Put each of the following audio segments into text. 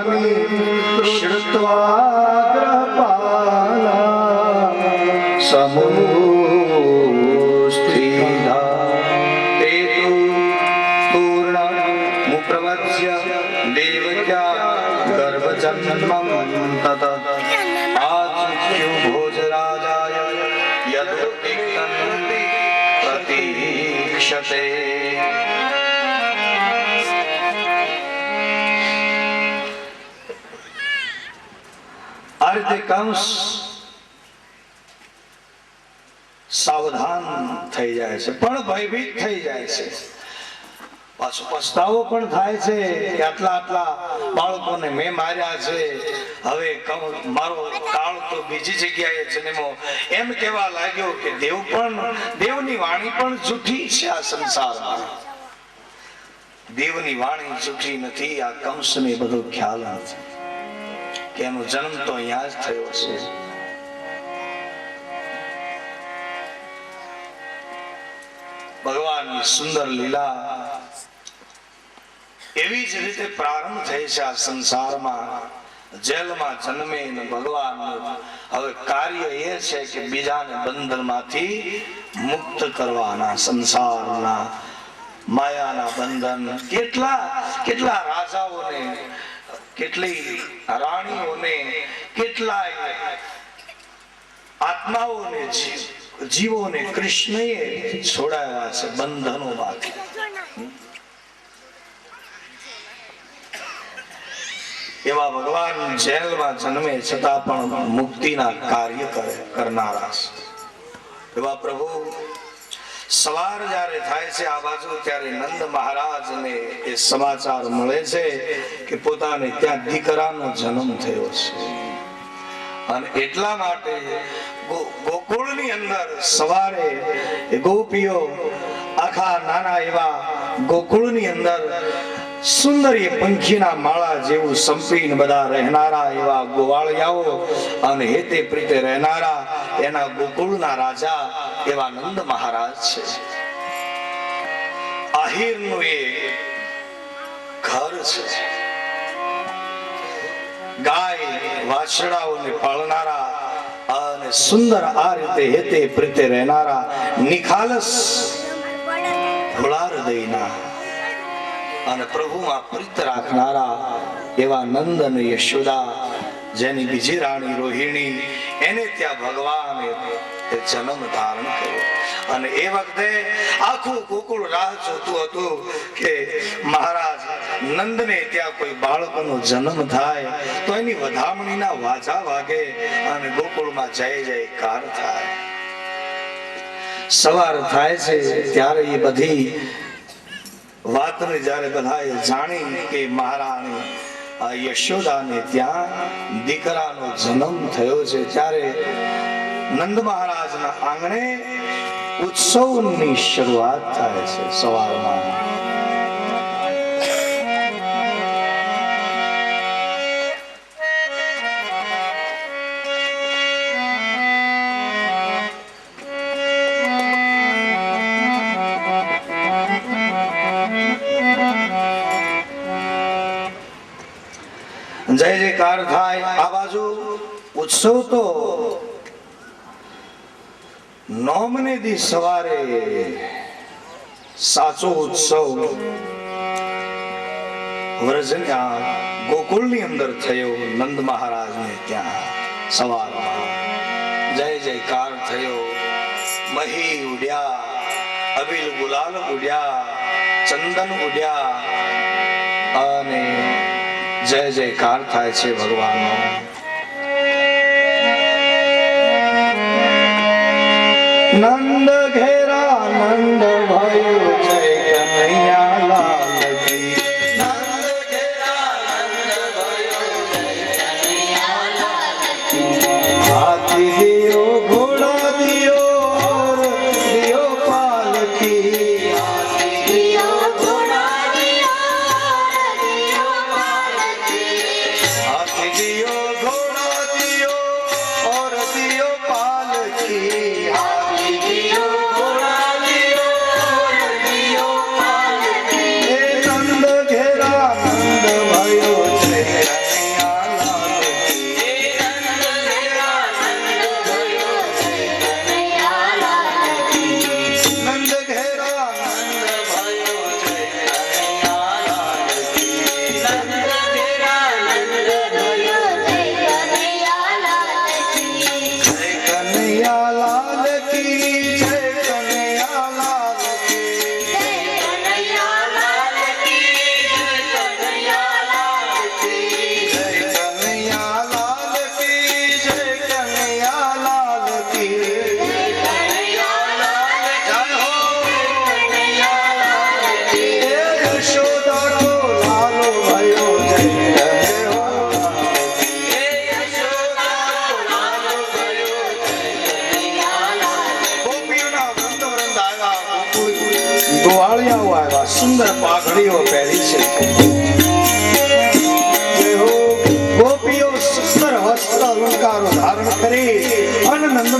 भगवानी श्रुत्वाग्रपाला समूस्थिता ते तु पूर्णमुप्रवच्य देवक्या गर्भजन्मं तत आचक्ष्यु भोजराजाय यदुक्तं प्रतीक्षते। अर्ध कंस સાવધાન થઈ જાય છે, પણ ભયભીત થઈ જાય છે, પાછો પસ્તાવો પણ થાય છે કે આટલા બાળકોને મેં માર્યા છે, હવે મારો કાળ તો બીજી જગ્યાએ જન્મો, એમ કહેવા લાગ્યો કે દેવની વાણી પણ જૂઠી છે આ સંસારમાં, દેવની વાણી જૂઠી નથી। આ કંસને બધો ખ્યાલ નથી કે એનો જન્મ તો અહીંયા જ થયો છે। ભગવાનની સુંદર લીલા એવી જ રીતે પ્રારંભ થઈ છે આ સંસારમાં। જેલમાં જન્મે ભગવાન હવે કાર્ય એ છે કે બીજાને બંધનમાંથી મુક્ત કરવાના, સંસારના માયાના બંધન। કેટલા રાજાઓને, કેટલી રાણીઓને, કેટલાય આત્માઓને, જીવોને કૃષ્ણએ છોડાવ્યા છે બંધનોમાંથી। એવા ભગવાન જેલમાં જન્મે છતાં પણ મુક્તિના કાર્ય કરનારા છે। એવા પ્રભુ સવાર જ્યારે થાય છે આ બાજુ, ત્યારે નંદ મહારાજને એ સમાચાર મળે છે કે પોતાને ત્યાં દીકરાનો જન્મ થયો છે, અને એટલા માટે ગોકુળની અંદર સવારે ગોપીઓ આખા નાના એવા ગોકુળની અંદર સુંદર એ પંખીના માળા જેવું સંપીને બધા રહેનારા એવા ગોવાળિયાઓ અને હેતે પ્રીતે રહેનારા એના ગોકુળના રાજા એવા નંદ મહારાજ છે। આહિરનું એ ઘર છે, ગાય વાછડાઓને પાળનારા અને સુંદર આ રીતે હેતે પ્રીતે રહેનારા, નિખાલસ ભોળા હૃદયના અને પ્રભુમાં પ્રીત રાખનારા એવા નંદ અને યશોદા, જેની બીજી રાણી રોહિણી, એને ત્યાં ભગવાને જન્મ ધારણ કર્યો। અને એ વખતે આખું ગોકુળ રાહ જોતું હતું કે મહારાજ નંદને ત્યાં કોઈ બાળકનો જન્મ થાય તો એની વધામણીના વાજા વાગે અને ગોકુળમાં જય જયકાર થાય। સવાર થાય છે ત્યારે એ બધી વાતને જ્યારે બધાએ જાણી કે મહારાણી યશોદાને ત્યાં દીકરાનો જન્મ થયો છે, ત્યારે નંદ મહારાજના આંગણે ઉત્સવની શરૂઆત થાય છે। સવારમાં જય જયકાર થાય। આ બાજુ ઉત્સવ તો નોમને દી સવારે સાચો ઉત્સવ વ્રજના ગોકુળની અંદર થયો। નંદ મહારાજને ત્યાં સવારમાં જય જયકાર થયો, મહી ઉડ્યા, અબીલ ગુલાલ ઉડ્યા, ચંદન ઉડ્યા અને જય જયકાર થાય છે ભગવાનનો। નંદ ઘેરા નંદ ભયો જય કનૈયા લાલ કી, નંદ ઘેરા નંદ ભયો જય કનૈયા લાલ કી। હાથી દિયો ઘોડા દિયો ઓર દિયો પાલકી, હાથી દિયો ઘોડા દિયો ઓર દિયો પાલકી, હાથી દિયો ઘોડા દિયો ઓર દિયો પાલકી।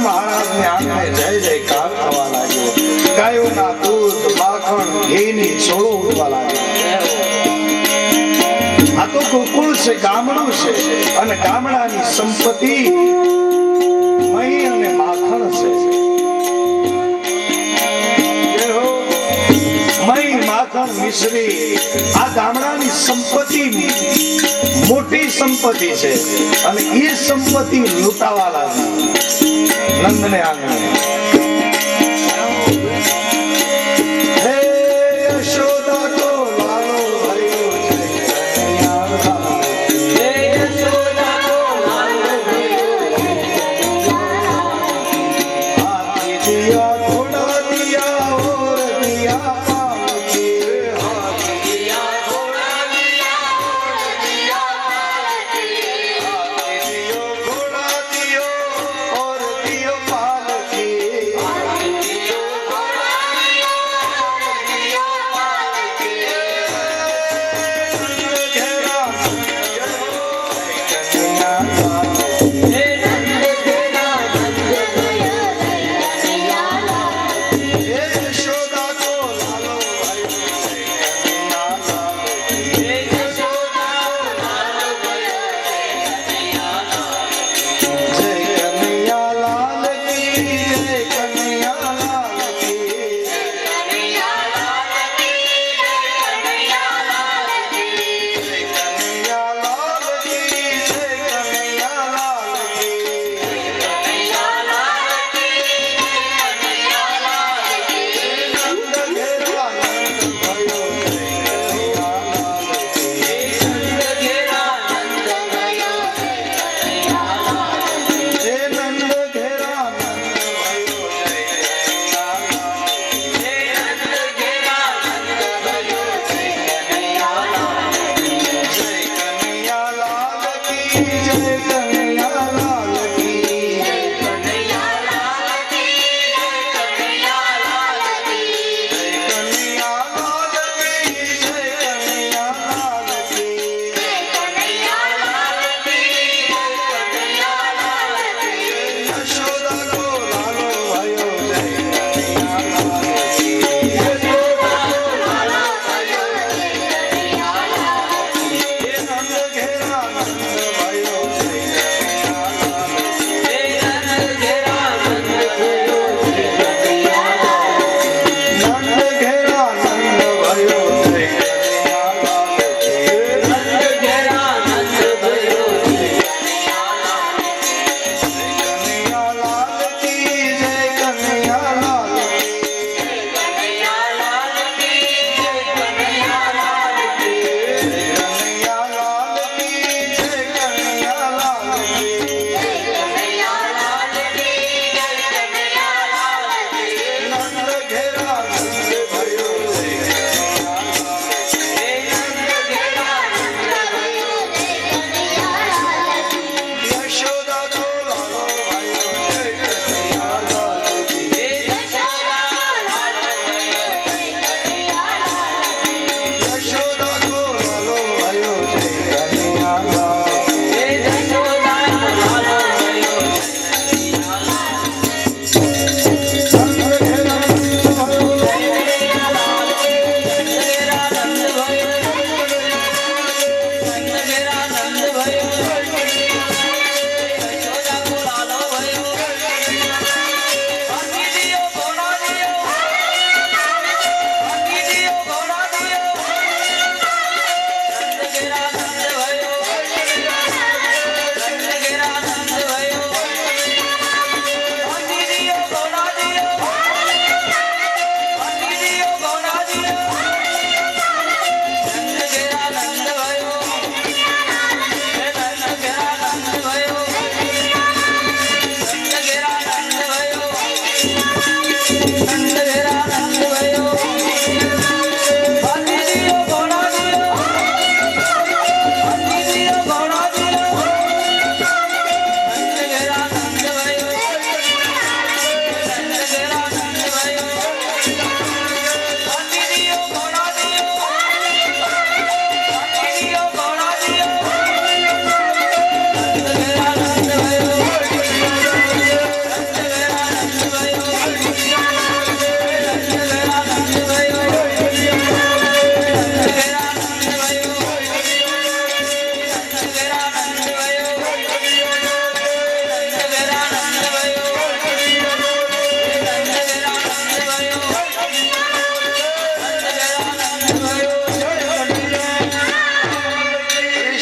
મહારાજની આંગણે જય જયકાર થવા લાગ્યો. ગાયોના દૂધ, માખણ, ઘીની છોડો ઉડવા લાગ્યો. આ તો ગોકુળ છે, ગામડું છે, અને ગામડાની સંપત્તિ મહી અને માખણ છે. મહી, માખણ, મિશ્રી આ ગામડાની સંપત્તિ મોટી સંપત્તિ છે, અને એ સંપત્તિ લૂંટાવા લાગી નંદને આંગણે.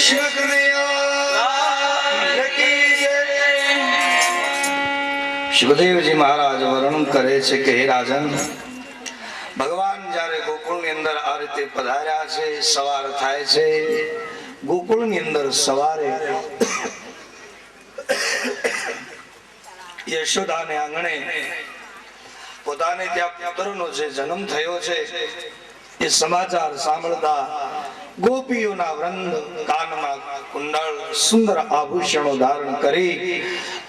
કૃષ્ણ કનૈયા કી જય। સુખદેવજી મહારાજ વર્ણન કરે છે કે હે રાજન, ભગવાન જ્યારે ગોકુળની અંદર આ રીતે પધાર્યા છે, સવાર થાય છે ગોકુળની અંદર સવારે યશોદાને આંગણે પોતાને ત્યાં પુત્રનો જે જન્મ થયો છે એ સમાચાર સાંભળતા ગોપીઓના વૃંદ કાનમાં કુંડળ સુંદર આભૂષણો ધારણ કરી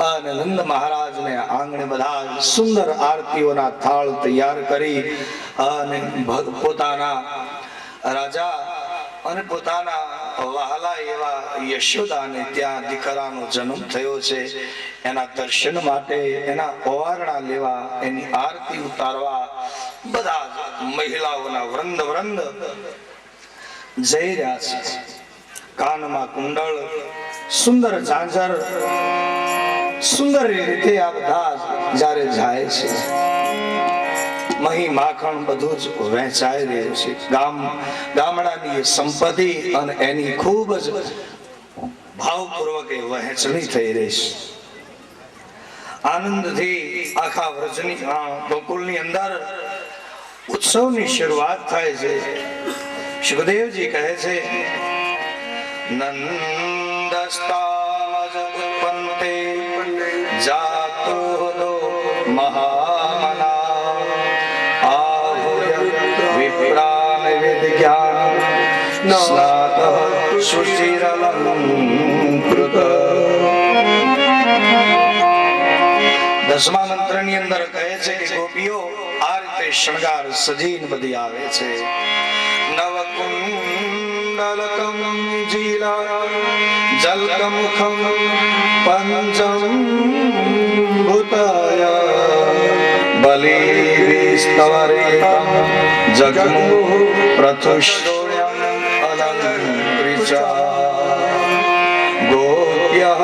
અને નંદ મહારાજને આંગણે બધા સુંદર આરતીઓના થાળ તૈયાર કરી અને પોતાના રાજા અને પોતાના વહાલા એવા યશોદાને ત્યાં દીકરાનો જન્મ થયો છે એના દર્શન માટે, એના ઓવારણા લેવા, એની આરતી ઉતારવા બધા મહિલાઓના વૃંદ જઈ રહ્યા છે। કાનમાં કુંડળ, સુંદર ઝાંઝર, સુંદર રીતે આ બધા જ્યારે જાય છે, મહી માખણ બધું જ વહેંચાઈ રહ્યું છે। ગામડાની સંપત્તિ અને એની ખૂબ જ ભાવપૂર્વક વહેંચણી થઈ રહી છે। આનંદથી આખા વ્રજની ગોકુળની અંદર ઉત્સવની શરૂઆત થાય છે। સુખદેવજી કહે છે નંદસ્તામજ ઉત્પન્તે જાતો દો મહામના આહુય વિપ્રાન વિદ્યાન સ્નાતઃ સુચિરલંકૃત। દસમા મંત્રની અંદર કહે છે કે ગોપીઓ આ રીતે શણગાર સજીને બધી આવે છે। નવકુંડલકમ જીલા જલકમુખમ પંચમ ભૂતય બલિવિસ્તવરેતમ જગમુઃ પ્રથુશ્રોણ્યમ અલંકૃત્ય ગોપ્યઃ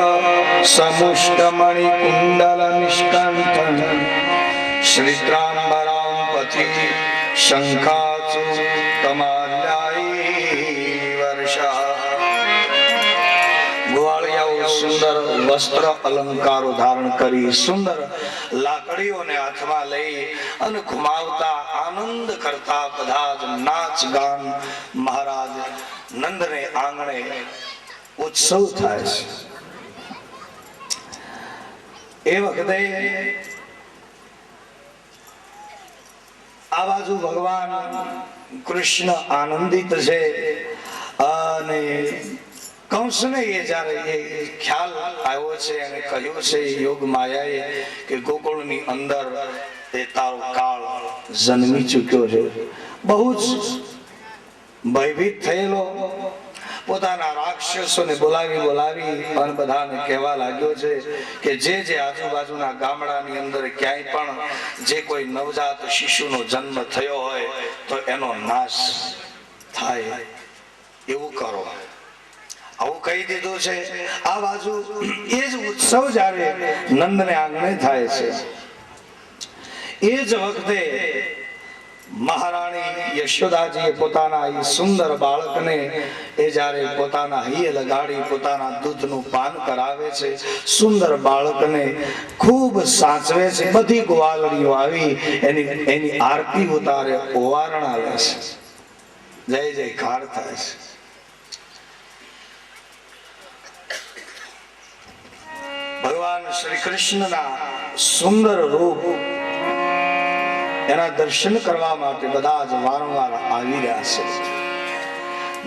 સમુષ્ટમણિ કુંડલ નિષ્કંઠં શ્રીત્રાંબરામ પતિ શંખાચુ તમાલ્યાઈ વર્ષા। ગોવાળિયાઓ સુંદર વસ્ત્ર અલંકારો ધારણ કરી, સુંદર લાકડીઓને હાથમાં લઈ અને ઘુમાવતા આનંદ કરતા બધા જ નાચ ગાન મહારાજ નંદને આંગણે ઉત્સવ થાય છે। એ વખતે આ બાજુ ભગવાન કૃષ્ણ આનંદિત છે અને કંસને એ જ્યારે એ ખ્યાલ આવ્યો છે અને કહ્યું છે યોગ માયાએ કે ગોકુળની અંદર એ તારો કાળ જન્મી ચૂક્યો છે, બહુ જ ભયભીત થયેલો પોતાના રાક્ષસોને બોલાવી અને બધાને કહેવા લાગ્યો છે કે જે આજુબાજુના ગામડાની અંદર ક્યાંય પણ જે કોઈ નવજાત શિશુનો જન્મ થયો હોય તો એનો નાશ થાય એવું કરો, આવું કહી દીધું છે। આ બાજુ એ જ ઉત્સવ જ્યારે નંદને આંગણે થાય છે એ જ વખતે મહારાણી યશોદાજીએ પોતાના એ સુંદર બાળકને એ જ્યારે પોતાના હૈયે લગાડી પોતાના દૂધનું પાન કરાવે છે, સુંદર બાળકને ખૂબ સાચવે છે। બધી ગોવાળીઓ આવી એની આરતી ઉતારે, ઓવારણા લે છે, જય જયકાર થાય છે। ભગવાન શ્રી કૃષ્ણના સુંદર રૂપ એના દર્શન કરવા માટે બધા જ વારંવાર આવી રહ્યા છે।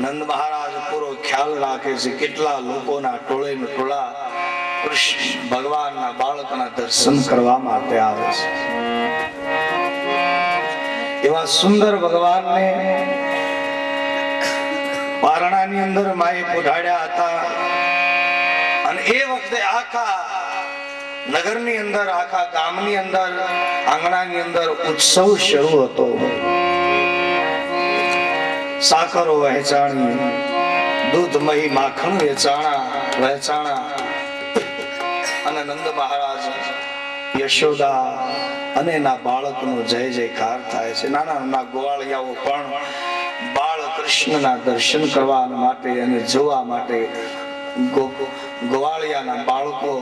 નંદ મહારાજ પૂરો ખ્યાલ રાખે છે કેટલા લોકોના ટોળે ને ટોળા કૃષ્ણ ભગવાનના બાળકના દર્શન કરવા માટે આવે છે। એવા સુંદર ભગવાનને પારણાની અંદર માએ પોઢાડ્યા હતા અને એ વખતે આખા નગરની અંદર, આખા ગામની અંદર, આંગણાની અંદર ઉત્સવ શરૂ હતો। સાકરો વહેંચાણી, દૂધ મહી માખણ વહેંચાણા અને નંદ મહારાજ યશોદા અને એના બાળકનો જય જયકાર થાય છે। નાના નાના ગોવાળિયાઓ પણ બાળ કૃષ્ણના દર્શન કરવા માટે અને જોવા માટે ગોવાળિયાના બાળકો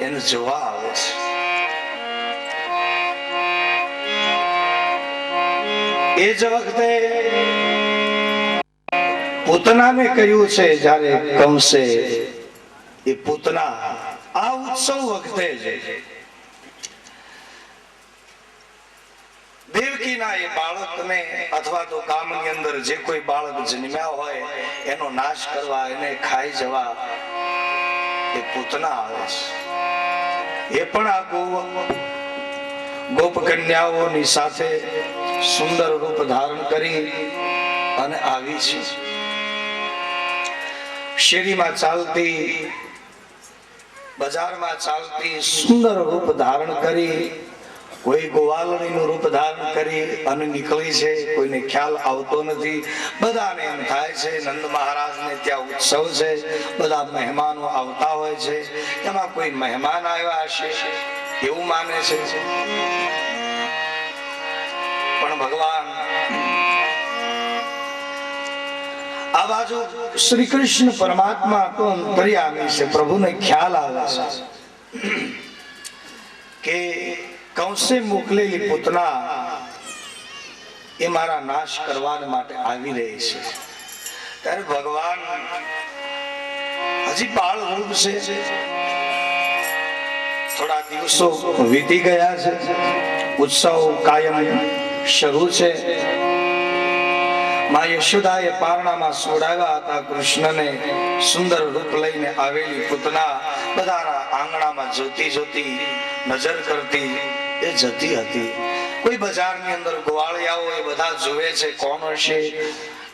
એને જોવા આવે છે. એ જ વખતે પૂતનાને કહ્યું છે, જ્યારે કંસે એ પૂતના આ ઉત્સવ વખતે દેવકીના એ બાળકને અથવા તો ગામની અંદર જે કોઈ બાળક જન્મ્યા હોય એનો નાશ કરવા, એને ખાઈ જવા એ પૂતના આવે છે. એ પણ આ ગોપ કન્યાઓની સાથે સુંદર રૂપ ધારણ કરી અને આવી છે. શેરીમાં ચાલતી, બજારમાં ચાલતી સુંદર રૂપ ધારણ કરી, કોઈ ગોવાળણીનું રૂપ ધારણ કરી અને નીકળી છે. કોઈને ખ્યાલ આવતો નથી. બધાને એમ થાય છે નંદ મહારાજને ત્યાં ઉત્સવ છે, બધા મહેમાનો આવતા હોય છે, એમાં કોઈ મહેમાન આવ્યા હશે એવું માને છે. પણ ભગવાન આ બાજુ શ્રી કૃષ્ણ પરમાત્મા તો અંતર્યામી છે. પ્રભુને ખ્યાલ આવે છે કે કંસે મોકલેલી પૂતના એ મારા નાશ કરવા માટે આવી રહી છે. ત્યારે ભગવાન હજી બાળ રૂપ છે. થોડા દિવસો વીતી ગયા છે. ઉત્સવ કાયમ શરૂ છે. માં યશોદાએ પારણામાં સોડાવ્યા હતા કૃષ્ણને. સુંદર રૂપ લઈને આવેલી પૂતના બધાના આંગણામાં જોતી જોતી, નજર કરતી એ જતી હતી. કોઈ બજારની અંદર ગોવાળિયાઓ એ બધા જોવે છે, કોણ હશે,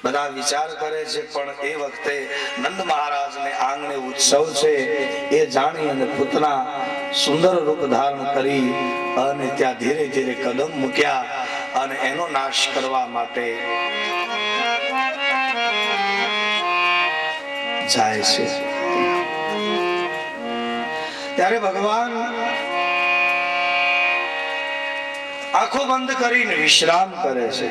બધા વિચાર કરે છે. પણ એ વખતે નંદ મહારાજને આંગણે ઉત્સવ છે એ જાણી અને પૂતના સુંદર રૂપ ધારણ કરી અને ત્યાં ધીરે ધીરે કદમ મૂક્યા અને એનો નાશ કરવા માટે જાય છે. ત્યારે ભગવાન આંખો બંધ કરીને વિશ્રામ કરે છે,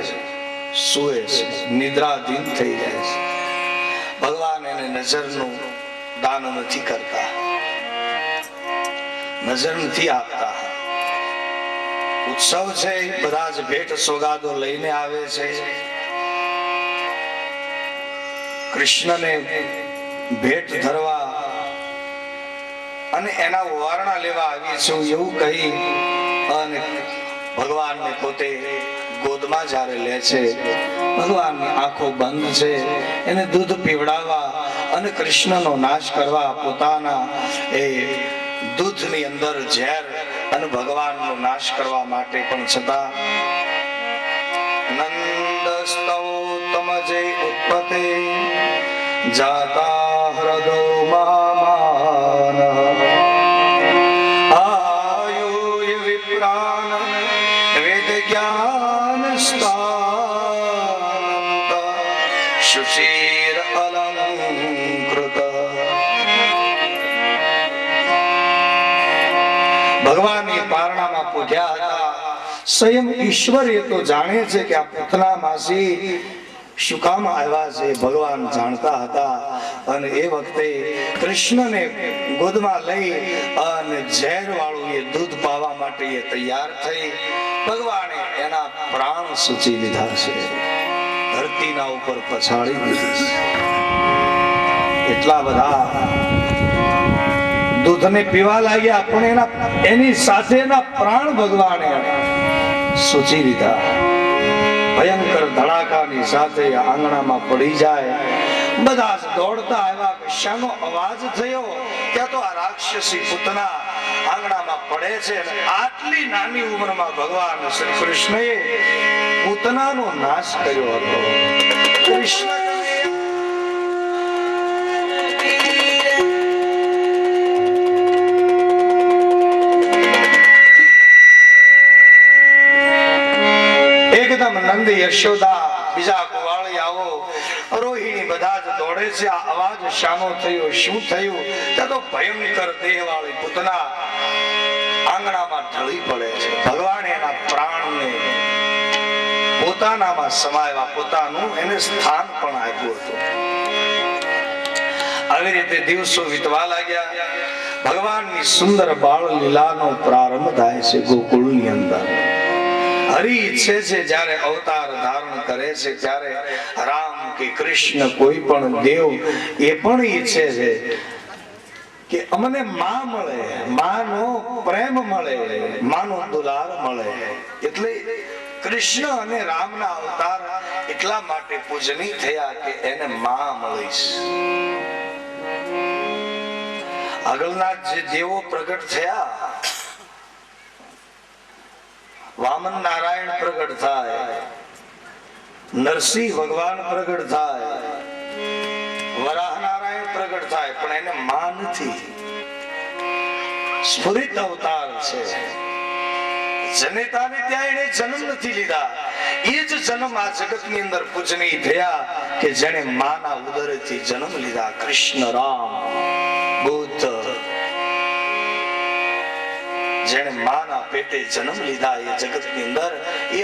સુએ છે, નિદ્રાધીન થઈ જાય છે. ભગવાન એને નજરનું દાન નથી કરતા, નજર નથી આપતા. ઉત્સવ છે, બધા જ ભેટ સોગાદો લઈને આવે છે. કૃષ્ણને ભેટ ધરવા અને એના વારણા લેવા આવી છું એવું કહી અને ભગવાનને પોતે ગોદમાં જ્યારે લે છે. ભગવાનની આંખો બંધ છે. એને દૂધ પીવડાવવા અને કૃષ્ણનો નાશ કરવા, પોતાના એ દૂધની અંદર ઝેર અને ભગવાનનો નાશ કરવા માટે પણ છતાં નંદસ્તૌતમ જય ઉત્પતે જાતા હૃદો મહામાન આયુય વિપ્રાન વેદ જ્ઞાન સ્થાનંત શુચિર અલંકૃત. ભગવાનની પારણામાં પૂજ્યા હતા. સ્વયં ઈશ્વર એ તો જાણે છે કે આ પૂતના માસી શું કામ આવ્યા છે, ભગવાન જાણતા હતા. અને એ વખતે કૃષ્ણને ગોદમાં લઈ અને ઝેર વાળું એ દૂધ પાવા માટે એ તૈયાર થઈ. ભગવાને એના પ્રાણ સૂચી લીધા છે, ધરતીના ઉપર પછાડી દીધી છે. એટલા બધા દૂધને પીવા લાગ્યા પણ એની સાથે એના પ્રાણ ભગવાને સૂચી લીધા. ભયંકર ધડાકાની સાથે આંગણામાં પડી જાય. બધા દોડતા આવ્યા. શાનો અવાજ થયો? ત્યાં તો આ રાક્ષસી પૂતના આંગણામાં પડે છે. આટલી નાની ઉંમરમાં ભગવાન શ્રી કૃષ્ણએ પૂતનાનો નાશ કર્યો હતો. કૃષ્ણ એકદમ નંદ યશોદા બીજા ગોવાળિયાઓ રોહિણી બધા જ દોડે છે. આ અવાજ શાનો થયો, શું થયું? ત્યાં તો ભયંકર દેહવાળી પૂતના આંગણામાં ઢળી પડે છે. ભગવાન એના પ્રાણને પોતાનામાં સમાયવા, પોતાનું એને સ્થાન પણ આપ્યું હતું. આવી રીતે દિવસો વીતવા લાગ્યા. ભગવાનની સુંદર બાળ લીલાનો પ્રારંભ થાય છે ગોકુળની અંદર. હરિ ઈચ્છે છે જ્યારે અવતાર ધારણ કરે છે ત્યારે રામ કે કૃષ્ણ કોઈ પણ દેવ એ પણ ઈચ્છે છે કે અમને માં મળે, માનો પ્રેમ મળે, માનો દુલાર મળે. એટલે કૃષ્ણ અને રામના અવતાર એટલા માટે પૂજનીય થયા કે એને માં મળીશ. આગળના જે દેવો પ્રગટ થયા, વામન નારાયણ પ્રગટ થાય, નરસિંહ ભગવાન પ્રગટ થાય, વરાહ નારાયણ પ્રગટ થાય, પણ એને માં નથી. સ્ફુરિત અવતાર છે. જનેતાને ત્યાં એને જન્મ નથી લીધા. એ જ જન્મ આ જગતની અંદર પૂજનીય થયા કે જેને માના ઉદરથી જન્મ લીધા. કૃષ્ણ, રામ, બુદ્ધ, જેને માના પેટે જન્મ લીધા એ જગતની અંદર એ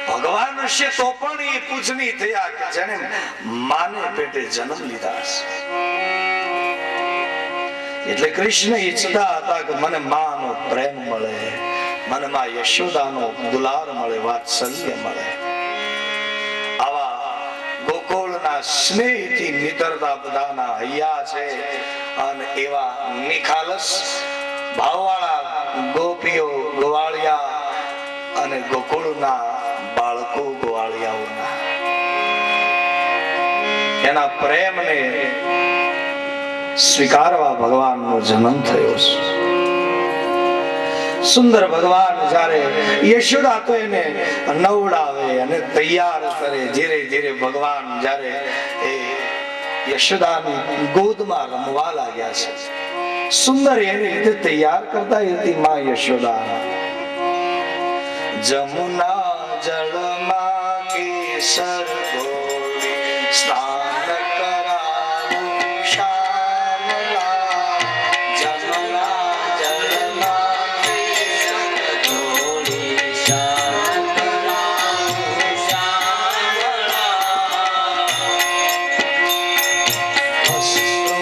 ભગવાન હશે તો પણ એ પૂજનીય થયા કે જેને માને પેટે જન્મ લીધા છે. એટલે કૃષ્ણ ઈચ્છતા હતા કે મને માનો પ્રેમ મળે, મને માં યશોદાનો દુલાર મળે, વાત્સલ્ય મળે. આવા ગોકુળના સ્નેહથી નીતરતા બધાના હૈયા છે. અને એવા નિખાલસ ભાવવાળા ગોપીઓ, ગોવાળિયા અને ગોકુળના બાળકો, ગોવાળિયાઓના એના પ્રેમને સ્વીકારવા ભગવાનનો જન્મ થયો છે. સુંદર ભગવાન જ્યારે યશોદા તો એને નવડાવે અને તૈયાર કરે. ધીરે ધીરે ભગવાન જ્યારે એ યશોદાની ગોદમાં રમવા લાગ્યા છે, સુંદર એની રીતે તૈયાર કરતા હતી માં યશોદા. જમુના જળમાં કેસર ઘોળી સ્નાન કરાવું શ્યામલા. જમુના જળમાં કેસર ઘોળી સ્નાન કરાવું શ્યામલા. વસ્ત્રો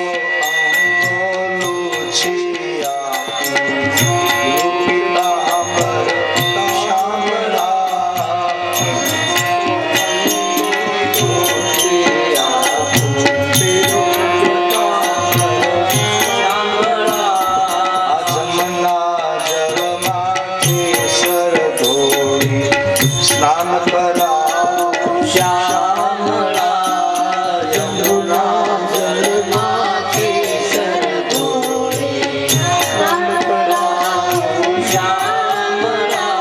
અંગોલું સ્નાન કરાવું શ્યામલા. જમુના જળમાં કેસર ઘોળી સ્નાન કરાવું શ્યામલા.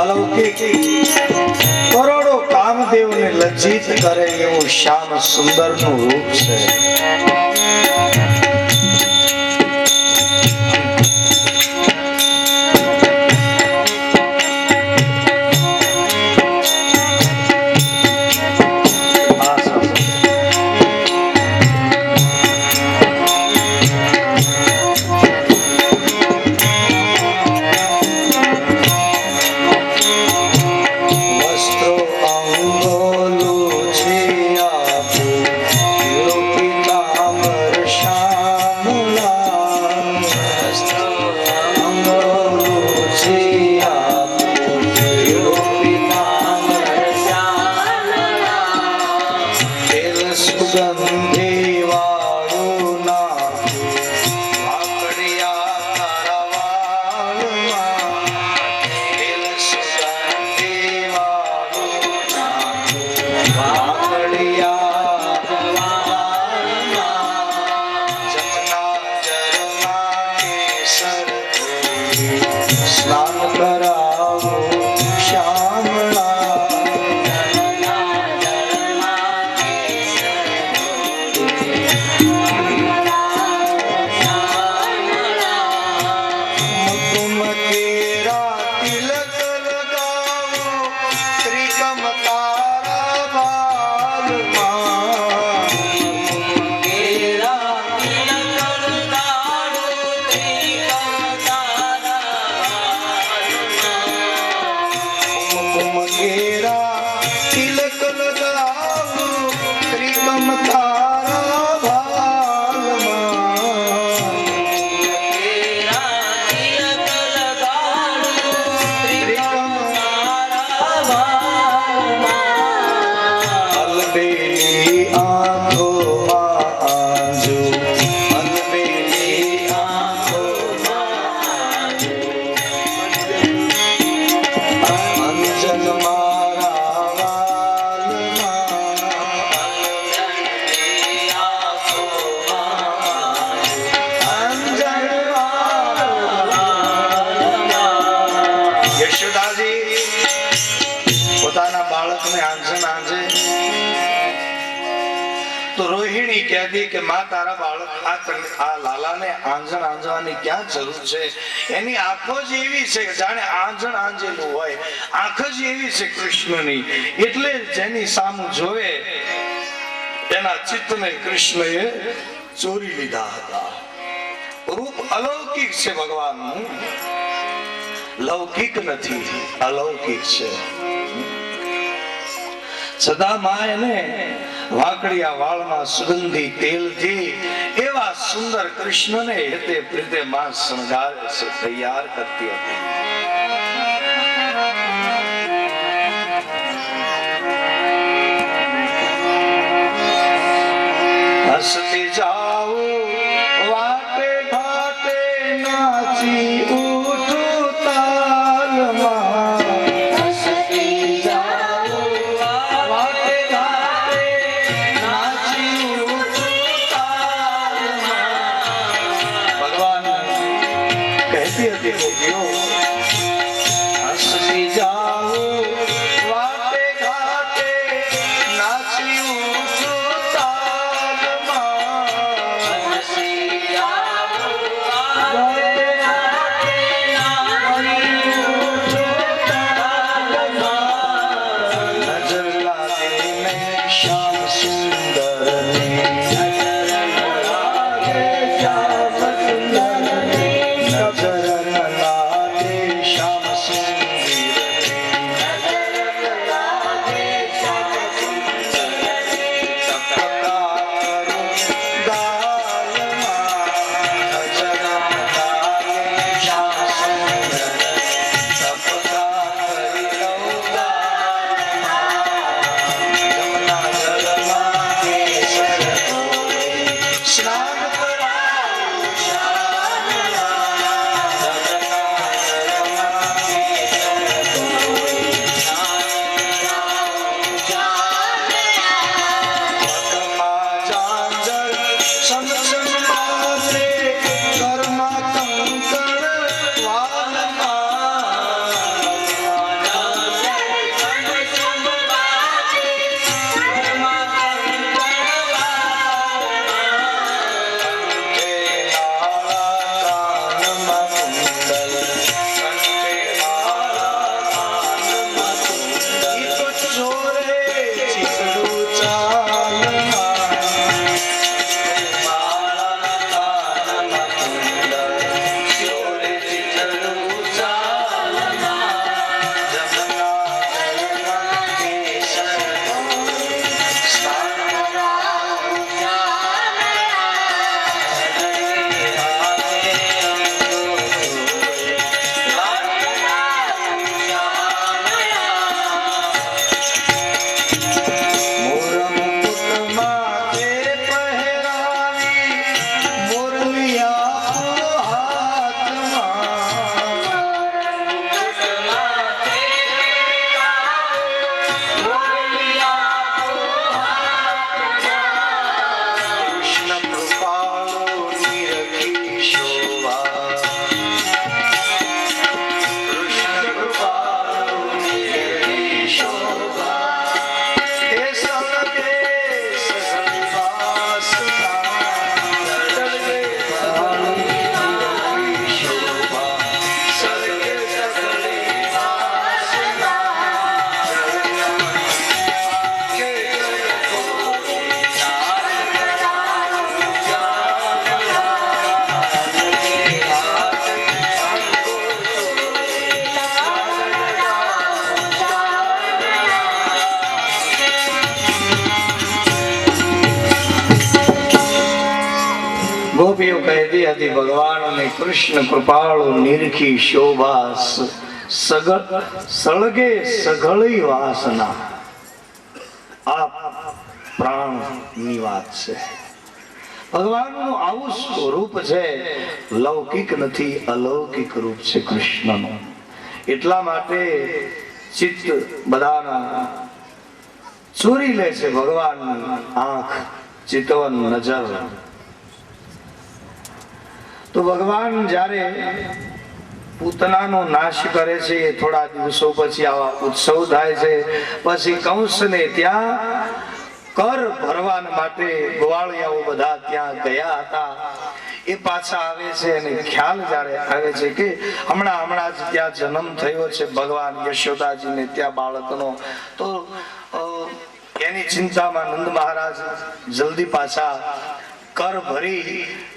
અલૌકિક કરોડો કામદેવને લજ્જિત કરે એવું શ્યામ સુંદરનું રૂપ છે. સ્નાન કરાવો શ્યામલા. કુમકુમ કેરા તિલક લગાવો ત્રિકમ તારા બાલમાં. કેરા તિલક લગાવો ત્રિકમ તારા કહેતી કે માં તારા બાળક આ લાલાને આંજણ આંજવાની ક્યાં જરૂર છે? એની આંખો જ એવી છે જાણે આંજણ આંજેલું હોય, આંખ જ એવી છે કૃષ્ણની. એટલે જેની સામું જોવે એના ચિત્તને કૃષ્ણએ ચોરી લીધા હતા. રૂપ અલૌકિક છે ભગવાનનું, લૌકિક નથી, અલૌકિક છે. છતાં માં એને વાકડિયા વાળમાં સુગંધી તેલથી એવા સુંદર કૃષ્ણને હેતે પ્રીતે માં શણગારે છે, તૈયાર કરતી હતી. હસતી જાઓ વાટે ઘાટે નાચી ઉઠું તાલમાં. હસતી જાઓ વાટે ઘાટે નાચી ઉઠું તાલમાં. ભગવાન કહેતી હતી ગોપીઓ, હસતી જાઓ વાટે ઘાટે નાચી ઉઠું તાલમાં. નજર લાગે નહીં શ્યામ સુંદર ને, નજર લાગે શ્યામ સુંદર ને, નજર લાગે શ્યામ સુંદર ને, નજર લાગે શ્યામ સુંદર ને. તપકા કરું ગાલમાં, નજર લાગે શ્યામ સુંદર ને, તપકા કરી લઉં ગાલમાં. જમના જલમાં કેસર ધોઈ સ્નાન કરાવું શ્યામલા. જમના જલમાં કેસર ધોઈ સ્નાન કરાવું શ્યામલા. પગમાં ઝાંઝર સમસમાસે, ઘરમાં કંકણ વાલમાં. ગોપીઓ કહેતી હતી ભગવાનની કૃષ્ણ કૃપાળુ નિરખી શોભા, સળગે સઘળી વાસના. આ પ્રાણની વાત છે. ભગવાનનું આવું સ્વરૂપ છે, લૌકિક નથી, અલૌકિક રૂપ છે કૃષ્ણનું. એટલા માટે ચિત્ત બધાના ચોરી લે છે ભગવાનની આંખ, ચિતવન નજર. તો ભગવાન જ્યારે પૂતનાનો નાશ કરે છે, થોડા દિવસો પછી આવા ઉત્સવ થાય છે. પછી કંસને ત્યાં કર ભરવા માટે ગોવાળિયાઓ બધા ત્યાં ગયા હતા. એ પાછા આવે છે અને ખ્યાલ જ્યારે આવે છે કે હમણાં જ ત્યાં જન્મ થયો છે ભગવાન યશોદાજીને ત્યાં બાળકનો, તો એની ચિંતામાં નંદ મહારાજ જલ્દી પાછા કર ભરી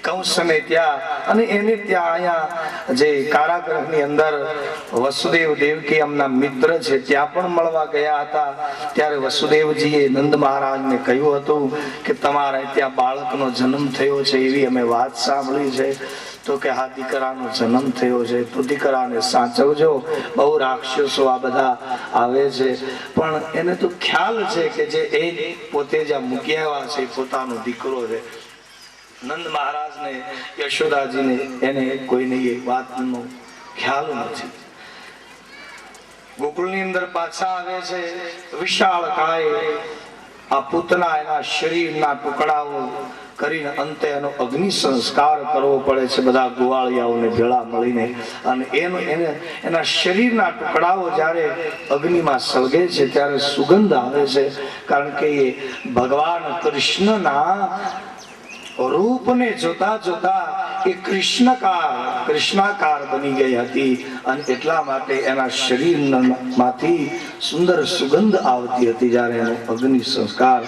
કંસને ત્યાં, અને એને ત્યાં અહીંયા જે કારાગૃહની અંદર વસુદેવ દેવકી એમના મિત્ર છે ત્યાં પણ મળવા ગયા હતા. ત્યારે વસુદેવજીએ નંદ મહારાજને કહ્યું હતું કે તમારે ત્યાં બાળકનો જન્મ થયો છે એવી અમે વાત સાંભળી છે. તો કે હા, દીકરાનો જન્મ થયો છે તો દીકરાને સાચવજો, બહુ રાક્ષસો આ બધા આવે છે. પણ એને તો ખ્યાલ છે કે જે એ પોતે જ્યાં મૂકી આવ્યા છે પોતાનો દીકરો છે. નંદ મહારાજને યશોદાજીને એને કોઈને એ વાતનો ખ્યાલ નથી. ગોકુળની અંદર પાછા આવે છે. વિશાળ કાય આ પૂતના એના શરીરના ટુકડાઓ કરીને અંતે એનો અગ્નિ સંસ્કાર કરવો પડે છે બધા ગોવાળિયાઓને ભેળા મળીને. અને એના શરીરના ટુકડાઓ જ્યારે અગ્નિમાં સળગે છે ત્યારે સુગંધ આવે છે, કારણ કે એ ભગવાન કૃષ્ણના રૂપને જોતા જોતા એ કૃષ્ણાકાર બની ગઈ હતી, અને એટલા માટે એના શરીરમાંથી સુંદર સુગંધ આવતી હતી. જ્યારે એનો અગ્નિ સંસ્કાર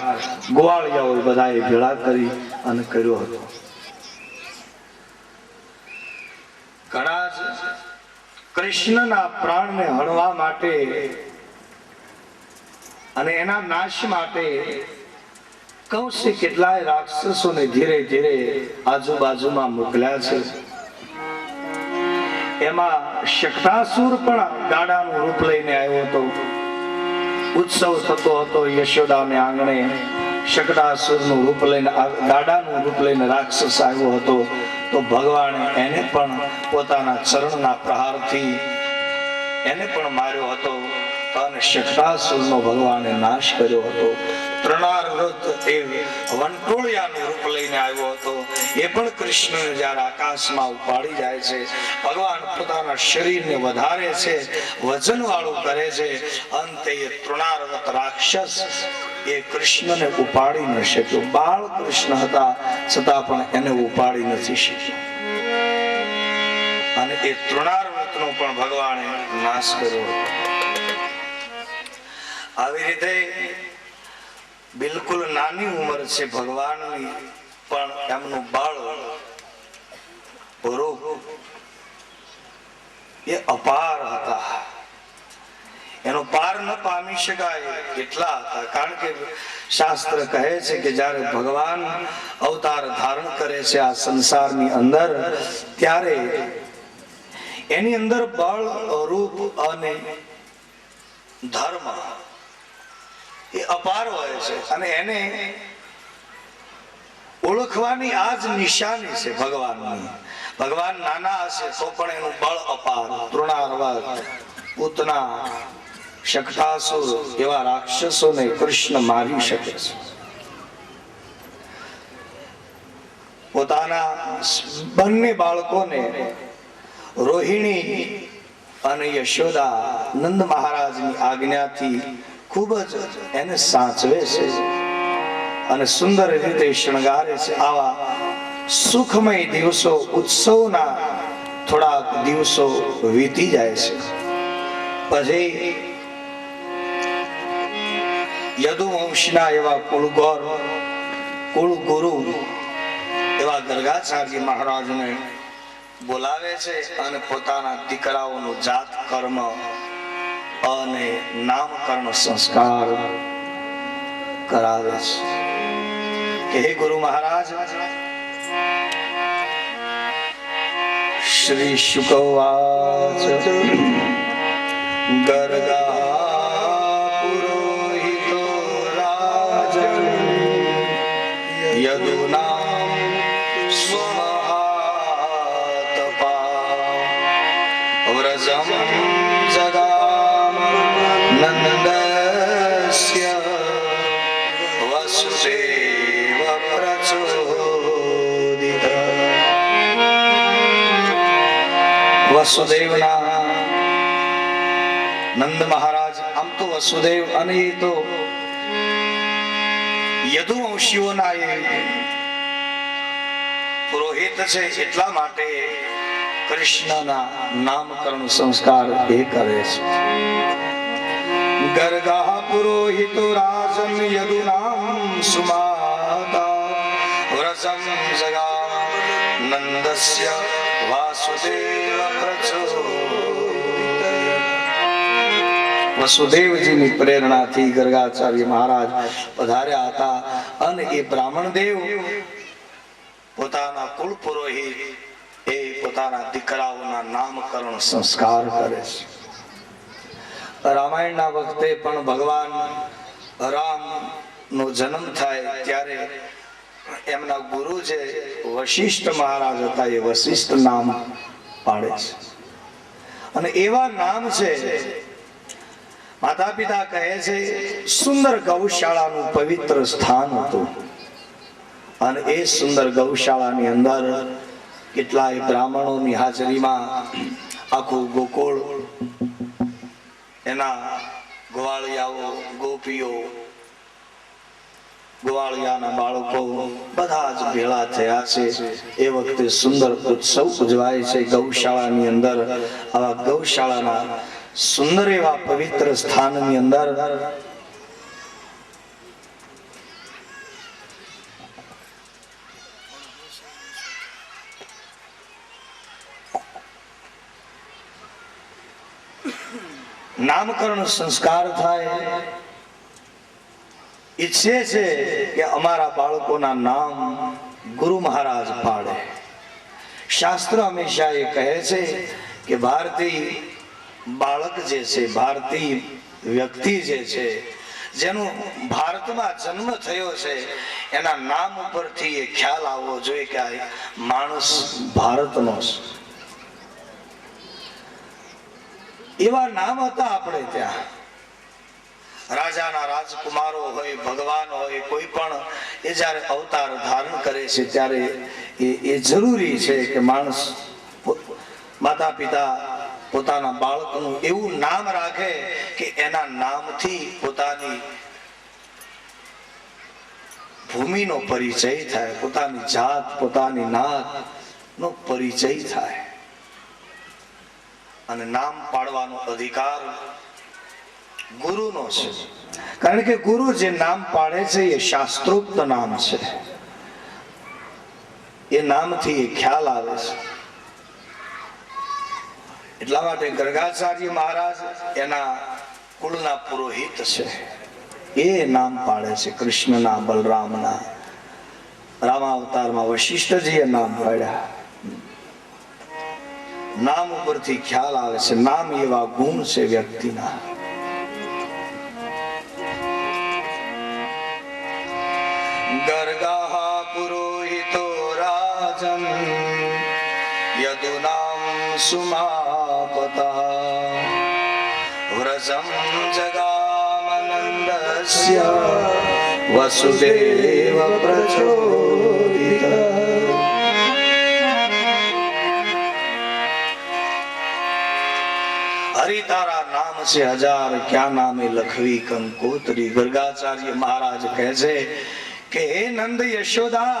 ગોવાળિયાઓ બધાએ ભેળા કરી અને કર્યો હતો. ઘણા જ કૃષ્ણના પ્રાણને હણવા માટે અને એના નાશ માટે કંસે કેટલાય રાક્ષસોને ધીરે ધીરે આજુબાજુમાં મોકલ્યા છે. એમાં શક્તાસુર પણ ગાડાનું રૂપ લઈને આવ્યો હતો. ઉત્સવ થતો હતો યશોદાને આંગણે. શક્તાસુરનું રૂપ લઈને, ગાડાનું રૂપ લઈને રાક્ષસ આવ્યો હતો. તો ભગવાને એને પણ પોતાના ચરણના પ્રહારથી એને પણ માર્યો હતો અને શક્તાસુરનો ભગવાને નાશ કર્યો હતો. તૃણાવૃત એ વંટોળિયાનું રૂપ લઈને આવ્યો હતો. એ પણ કૃષ્ણને જ્યારે આકાશમાં ઉપાડી જાય છે, ભગવાન પોતાના શરીરને વધારે છે, વજન વાળું કરે છે. અંતે એ તૃણાવૃત રાક્ષસ એ કૃષ્ણને ઉપાડી ન શક્યો. બાળ કૃષ્ણ હતા છતાં પણ એને ઉપાડી નથી શક્યો, અને એ તૃણાવૃતનો પણ ભગવાને નાશ કર્યો હતો. આવી રીતે બિલકુલ નાની ઉંમર છે ભગવાનની, પણ એમનું બળ રૂપ એ અપાર હતા. એનો પાર ન પામી શકાય એટલા હતા. કારણ કે શાસ્ત્ર કહે છે કે જ્યારે ભગવાન અવતાર ધારણ કરે છે આ સંસારની અંદર, ત્યારે એની અંદર બળ, રૂપ અને ધર્મ એ અપાર હોય છે, અને એને ઓળખવાની આ જ નિશાની છે ભગવાનની. ભગવાન નાના હશે તો પણ એનું બળ અપાર. તૃણાવૃત, પૂતના, શક્તાસુર એવા રાક્ષસોને કૃષ્ણ મારી શકે છે. પોતાના બંને બાળકોને રોહિણી અને યશોદા નંદ મહારાજની આજ્ઞાથી ખૂબ જ એને સાચવે છે અને સુંદર રીતે શણગારે છે. આવા સુખમય દિવસો, ઉત્સવના થોડાક દિવસો વીતી જાય છે. પછી યદુવંશના એવા કુળગુરુ એવા ગર્ગાચાર્ય મહારાજને બોલાવે છે અને પોતાના દીકરાઓનું જાત કર્મ અને નામકરણ સંસ્કાર કરાવે છે કે હે ગુરુ મહારાજ, શ્રી શુકવાચ ગર્ગા પુરોહિતો રાજન યદુના સ્વહાતપા વ્રજમ જગામ નંદસ્ય વસુદેવ પ્રચોદિત. વસુદેવના નંદ મહારાજ, આમ તો વસુદેવ અને એ તો યદુવંશીઓના એ પુરોહિત છે, એટલા માટે કૃષ્ણના નામકરણ સંસ્કાર એ કરે છે. ગર્ગા પુરોહિતો રાજન યદુનામ સુમાતા વ્રજમ જગા નંદસ્ય વાસુદેવ પ્રચોદિત. વસુદેવજીની પ્રેરણાથી ગર્ગાચાર્ય મહારાજ પધાર્યા હતા અને એ બ્રાહ્મણ દેવ પોતાના કુળ પુરોહિત એ પોતાના દીકરાઓના નામકરણ સંસ્કાર કરે છે. રામાયણના વખતે પણ ભગવાન રામ નો જન્મ થાય ત્યારે એમના ગુરુ જે વશિષ્ઠ મહારાજ હતા એ વશિષ્ઠ નામ પાડે છે. અને એવા નામ છે, માતા પિતા કહે છે સુંદર ગૌશાળાનું પવિત્ર સ્થાન હતું અને એ સુંદર ગૌશાળાની અંદર કેટલાય બ્રાહ્મણોની હાજરીમાં આખું ગોકુળ, એના ગોવાળિયાઓ, ગોપીઓ, ગોવાળિયાના બાળકો બધા જ ભેળા થયા છે. એ વખતે સુંદર ઉત્સવ ઉજવાય છે ગૌશાળાની અંદર. આવા ગૌશાળાના સુંદર એવા પવિત્ર સ્થાનની અંદર નામકરણ સંસ્કાર થાય. ઈચ્છે છે કે અમારા બાળકોના નામ ગુરુ મહારાજ પાડે. શાસ્ત્ર હંમેશા એ કહે છે કે ભારતીય બાળક જે છે, ભારતીય વ્યક્તિ જે છે, જેનો ભારતમાં જન્મ થયો છે, એના નામ ઉપરથી એ ખ્યાલ આવવો જોઈએ કે આ માણસ ભારતનો છે. એવા નામ હતા આપણે ત્યાં. રાજાના રાજકુમારો હોય, ભગવાન હોય, કોઈ પણ એ જયારે અવતાર ધારણ કરે છે ત્યારે એ જરૂરી છે કે માણસ, માતા પિતા પોતાના બાળકનું એવું નામ રાખે કે એના નામથી પોતાની ભૂમિનો પરિચય થાય, પોતાની જાત, પોતાની નાત નો પરિચય થાય. અને નામ પાડવાનો અધિકાર ગુરુનો છે, કારણ કે ગુરુ જે નામ પાડે છે એ શાસ્ત્રોક્ત નામ છે. એ નામથી એ ખ્યાલ આવે છે. એટલા માટે ગર્ગાચાર્ય મહારાજ એના કુળના પુરોહિત છે. એ નામ પાડે છે કૃષ્ણના, બલરામના. રામાવતારમાં વશિષ્ઠજીએ નામ પાડ્યા. નામ ઉપરથી ખ્યાલ આવે છે. નામ એવા ગુણ છે વ્યક્તિના. ગર્ગા પુરોહિતો રાજન યદુનામ સુમાપતા વ્રજમ જગામનંદસ્ય વસુદેવ પ્રચોદિત. હરિ તારા નામ છે હજાર, ક્યાં નામે લખવી કંકોત્રી. ગર્ગાચાર્ય મહારાજ કહે છે કે હે નંદ યશોદા,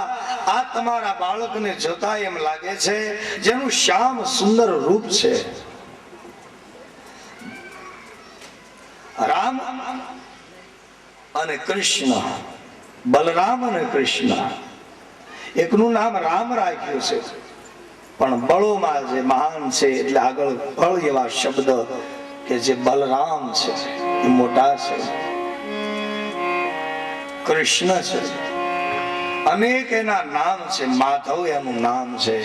આ તમારા બાળકને જોતા એમ લાગે છે જેનું શ્યામ સુંદર રૂપ છે. રામ અને કૃષ્ણ, બલરામ અને કૃષ્ણ, એકનું નામ રામ રાખ્યું છે, પણ બળોમાં જે મહાન છે એટલે આગળ બળ એવા શબ્દ કે જે બલરામ છે એ મોટા છે, કૃષ્ણ છે. અનેક એના નામ છે. માધવ એનું નામ છે.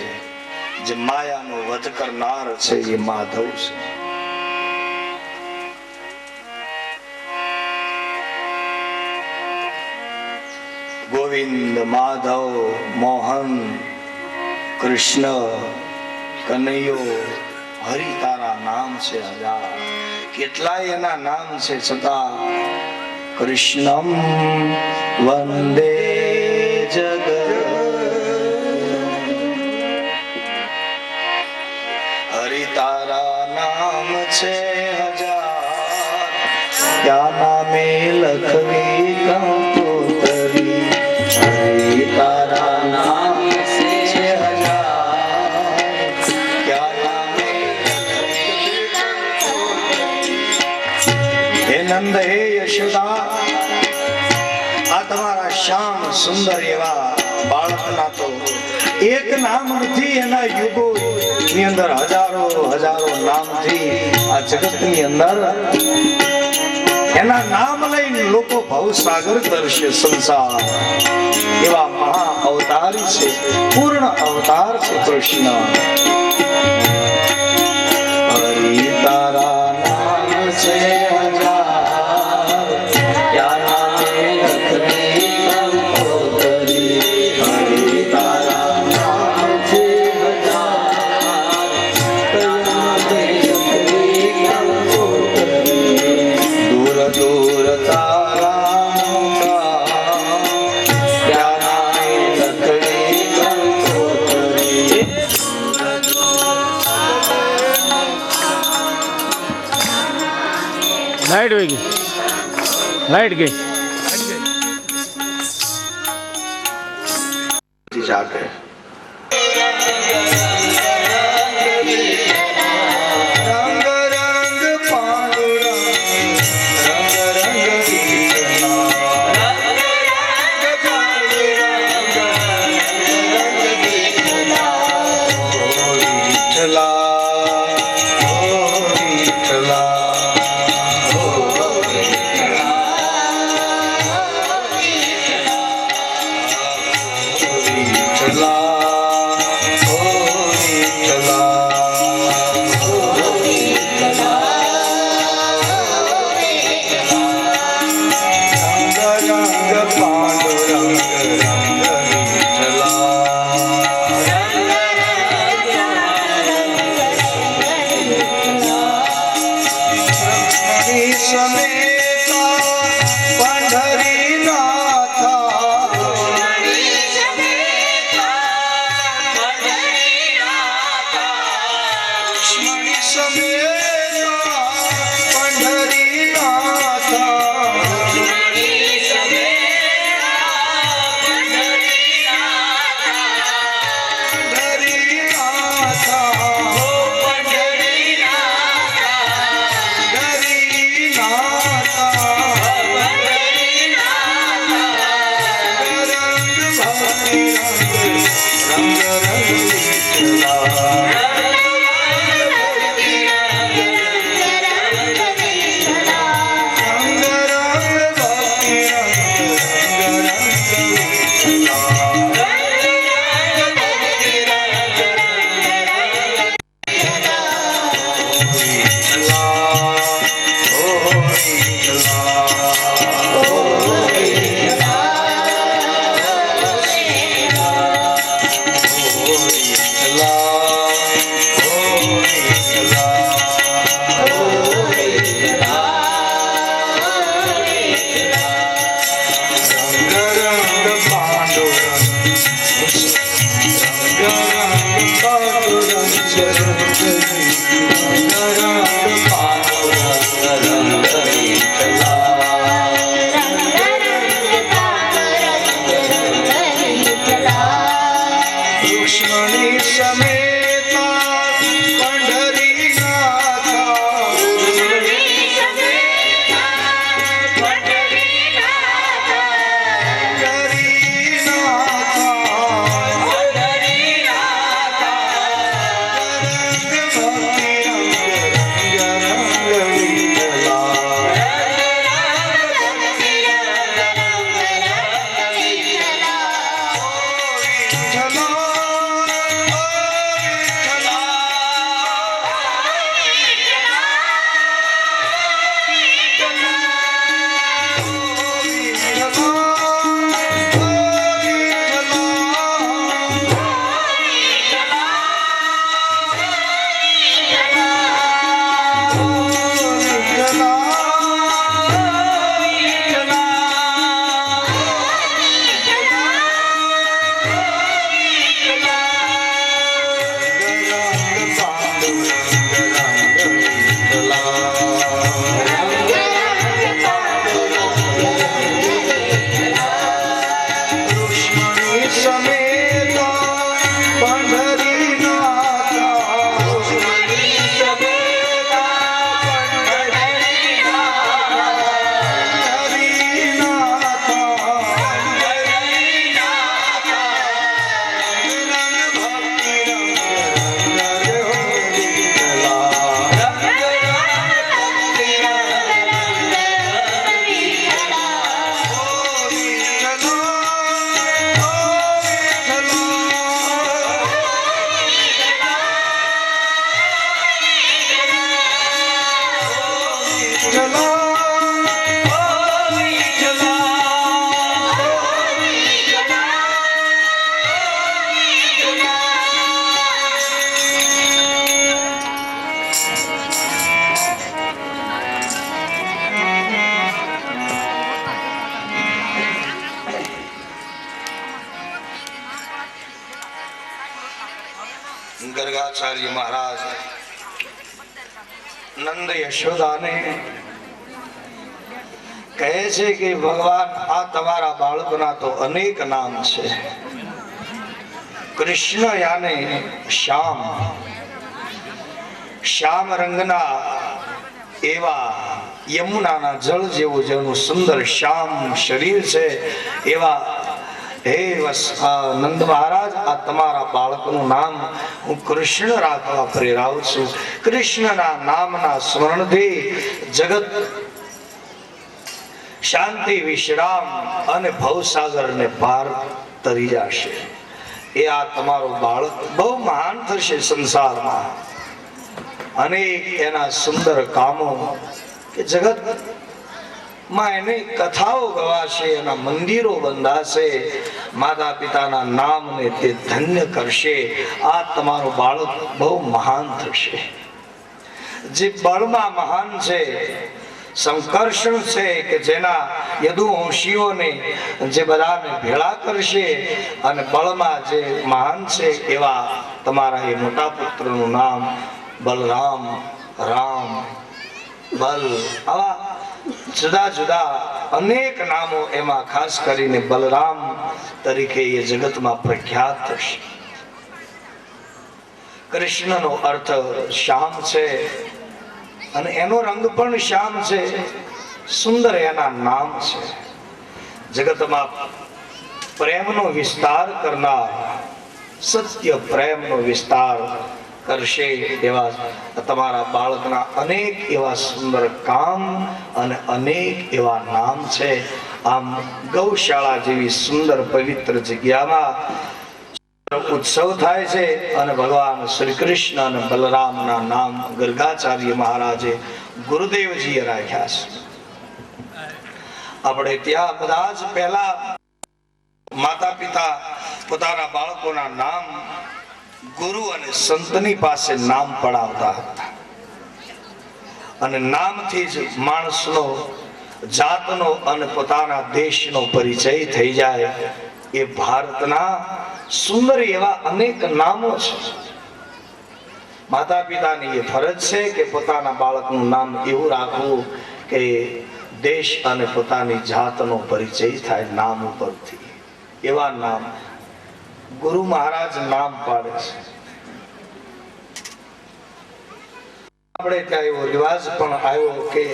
જે માયાનો વધ કરનાર છે એ માધવ છે. ગોવિંદ, માધવ, મોહન, કૃષ્ણ, કનૈયો, હરિ તારા નામ છે હજાર. કેટલાય એના નામ છે, છતાં કૃષ્ણમ વંદે જગત. હરિ તારા નામ છે હજાર, ક્યાં નામે લખવી કંકોત્રી. નંદ હે યશોદા, આ તમારા શ્યામ સુંદર એવા બાળકના તો એક નામ નથી, એના યુગો ની અંદર હજારો હજારો નામથી આ જગતની અંદર એના નામ લઈને લોકો ભવસાગર તરશે સંસાર. એવા મહા અવતારી છે, પૂર્ણ અવતાર છે કૃષ્ણ. હરિ તારા નામ છે હજાર, ક્યા નામે લખની કંકોતરી. હરિ તારા નામ છે હજાર, ક્યા નામે લખની કંકોતરી. દૂર દૂર તારા ક્યા નામે લખની કંકોતરી. लाइट हो गई, लाइट गई. जाके रंग रंग पांडुरंग, रंग रंग कीर्तना. रंग पांडुरंग, रंग कीर्तना. ओ विठ्ठला, ओ विठ्ठला. ગર્ગાચાર્ય મહારાજ નંદ યશોદાને કહે છે કે ભગવાન આ તમારા બાળકના તો અનેક નામ છે. કૃષ્ણ યાને શ્યામ, શ્યામ રંગના એવા યમુનાના જળ જેવું જેનું સુંદર શ્યામ શરીર છે એવા હે નંદ મહારાજ આ તમારા બાળકનું નામ હું કૃષ્ણ રાખવા પ્રેરાવું છું. કૃષ્ણના નામના સ્મરણથી જગત શાંતિ વિશ્રામ અને ભવસાગરને પાર તરી જશે. એ આ તમારો બાળક બહુ મહાન થશે સંસારમાં. અનેક એના સુંદર કામો કે જગત માં એને કથાઓ ગવાશે, એના મંદિરો બંધાશે, માતા પિતાના નામને તે ધન્ય કરશે. આ તમારું બાળક બહુ મહાન થશે. જે બળમાં મહાન છે, સંકર્ષણ છે કે જેના યદુવંશીઓને જે બધાને ભેળા કરશે, અને બળમાં જે મહાન છે એવા તમારા એ મોટા પુત્રનું નામ બલરામ, રામ, બલ, આવા જુદા જુદા અનેક નામો, એમાં ખાસ કરીને બલરામ તરીકે એ જગતમાં પ્રખ્યાત થશે. કૃષ્ણનો અર્થ શ્યામ છે અને એનો રંગ પણ શ્યામ છે. સુંદર એના નામ છે. જગતમાં પ્રેમનો વિસ્તાર કરનાર, સત્ય પ્રેમનો વિસ્તાર કરશે એવા તમારા બાળકના અનેક એવા સુંદર કામ અને અનેક એવા નામ છે. આમ ગૌશાળા જેવી સુંદર પવિત્ર જગ્યામાં ઉત્સવ થાય છે અને ભગવાન શ્રી કૃષ્ણ અને બલરામના નામ ગર્ગાચાર્ય મહારાજે ગુરુદેવજીએ રાખ્યા છે. આપણે ત્યાં બધા જ પહેલા માતા પિતા પોતાના બાળકોના નામ ગુરુ અને સંતની પાસે નામ પડાવતા હતા. અને નામથી જ માણસનો, જાતનો અને પોતાના દેશનો પરિચય થઈ જાય. એ ભારતના સુંદર એવા અનેક નામો છે. માતા પિતાની એ ફરજ છે કે પોતાના બાળકનું નામ એવું રાખવું કે દેશ અને પોતાની જાતનો પરિચય થાય નામ ઉપરથી. એવા નામ ગુરુ મહારાજ નામ પાડે છે. આપણે ત્યાં એવો રિવાજ પણ આવ્યો કે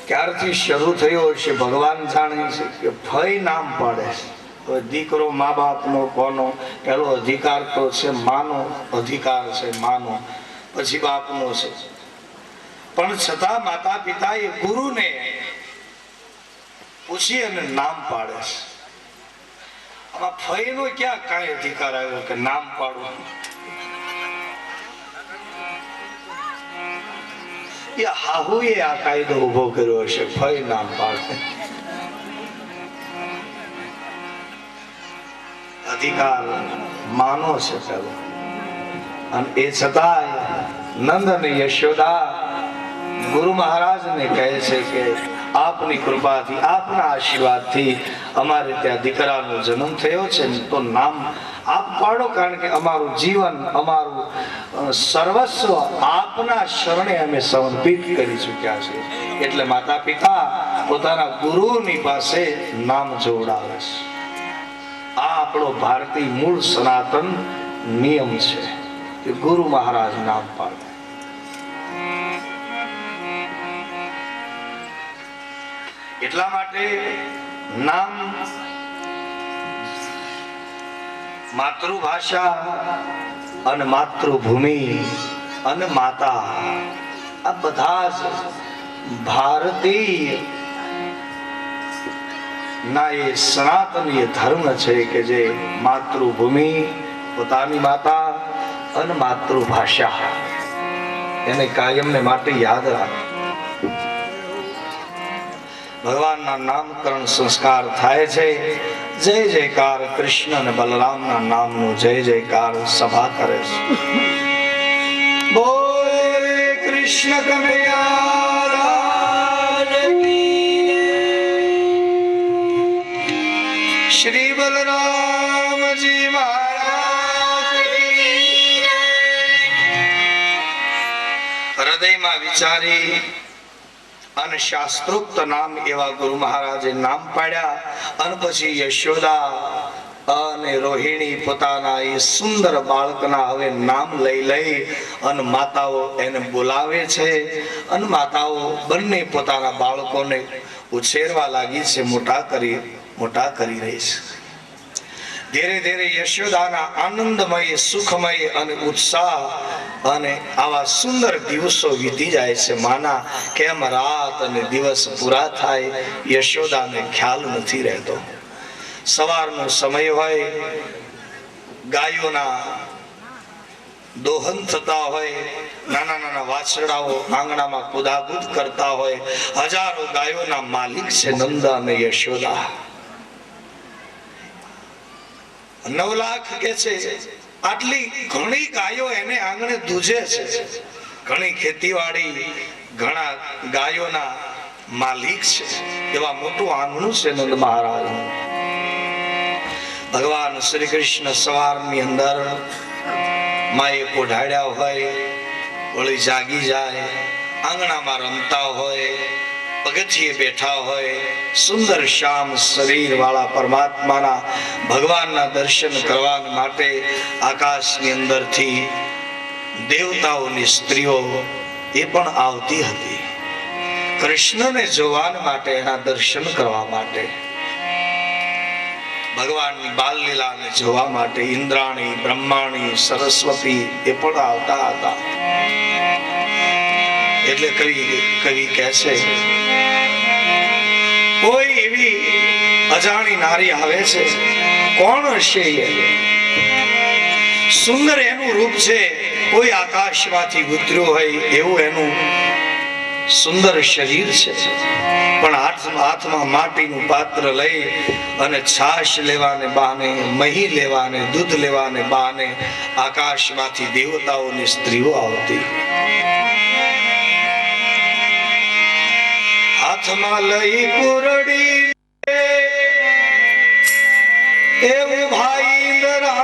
ક્યારથી શરૂ થયો હશે ભગવાન જાણે છે કે ફઈ નામ પાડે છે. હવે દીકરો મા બાપનો કોનો પેલો અધિકાર તો છે માનો અધિકાર છે, માનો પછી બાપનો છે. પણ છતાં માતા પિતા એ ગુરુને પૂછી અને નામ પાડે છે. આમાં ફઈનો ક્યાં કાંઈ અધિકાર આવ્યો કે નામ પાડવું? એ હાહુએ આ કાયદો ઉભો કર્યો હશે, ફઈ નામ પાડે. અધિકાર માનો છે પેલો. અને એ છતાંય નંદ અને યશોદા ગુરુ મહારાજને કહે છે કે આપની કૃપાથી, આપના આશીર્વાદથી અમારે ત્યાં દીકરાનો જન્મ થયો છે, તો નામ આપ પાડો, કારણ કે અમારું જીવન, અમારું સર્વસ્વ આપના શરણે અમે સમર્પિત કરી ચૂક્યા છે. એટલે માતા પિતા પોતાના ગુરુની પાસે નામ જોડાવે છે. આ આપણો ભારતીય મૂળ સનાતન નિયમ છે કે ગુરુ મહારાજ નામ પાડે. એટલા માટે નામ માતૃભાષા અને માતૃભૂમિ અને માતા, આ બધા જ ભારતીય ના એ સનાતનીય ધર્મ છે કે જે માતૃભૂમિ, પોતાની માતા અને માતૃભાષા એને કાયમને માટે યાદ રાખે. ભગવાનના નામકરણ સંસ્કાર થાય છે. જય જયકાર કૃષ્ણ અને બલરામના નામનું જય જયકાર સભા કરે છે. બોલે કૃષ્ણ કનૈયા લાલ કી, શ્રી બલરામજી મહારાજ કી. મનમાં વિચારી અને શાસ્ત્રોક્ત નામ એવા ગુરુ મહારાજે નામ પાડ્યા. અને પછી યશોદા અને રોહિણી પોતાના એ સુંદર બાળકના હવે નામ લઈ અને માતાઓ એને બોલાવે છે. અને માતાઓ બંને પોતાના બાળકોને ઉછેરવા લાગી છે, મોટા કરી રહી છે. ધીરે ધીરે યશોદાના આનંદમય, સુખમય અને ઉત્સાહ અને આવા સુંદર દિવસો વીતી જાય છે. માના કેમ રાત અને દિવસ પૂરા થાય યશોદાને ખ્યાલ નથી રહેતો. સવારનો સમય હોય, ગાયોના દોહન થતા હોય, નાના નાના વાછરડાઓ આંગણામાં કુદાકુદ કરતા હોય. હજારો ગાયોના માલિક છે નંદ અને યશોદા. 9 લાખ કે છે, આટલી ઘણી ગાયો એને આંગણે દૂજે છે. ઘણી ખેતીવાડી, ઘણા ગાયોના માલિક છે. એવા મોટું આંગણું છે નંદ મહારાજ. ભગવાન શ્રી કૃષ્ણ સવારની અંદર માએ પોઢાડ્યા હોય, વળી જાગી જાય, આંગણામાં રમતા હોય, પગથિયે બેઠા હોય. સુંદર શ્યામ શરીર વાળા પરમાત્માના ભગવાનના દર્શન કરવા માટે આકાશની અંદરથી દેવતાઓની સ્ત્રીઓ એ પણ આવતી હતી કૃષ્ણને જોવા માટે, એના દર્શન કરવા માટે, ભગવાનની બાલ લીલાને જોવા માટે. ઇન્દ્રાણી, બ્રહ્માણી, સરસ્વતી એ પણ આવતા હતા. એટલે કવિ કહે છે, કોઈ એવી અજાણી નારી આવે છે, કોણ હશે એ? સુંદર એનું રૂપ છે, કોઈ આકાશમાંથી ઉતર્યું હોય એવું એનું સુંદર શરીર છે. પણ હાથમાં માટીનું પાત્ર લઈ અને છાશ લેવાને બહાને, મહી લેવાને, દૂધ લેવાને બહાને આકાશમાંથી દેવતાઓની સ્ત્રીઓ આવતી. હાથમાં લઈ કુરડી એવું ભાઈ ઇન્દ્રાણી.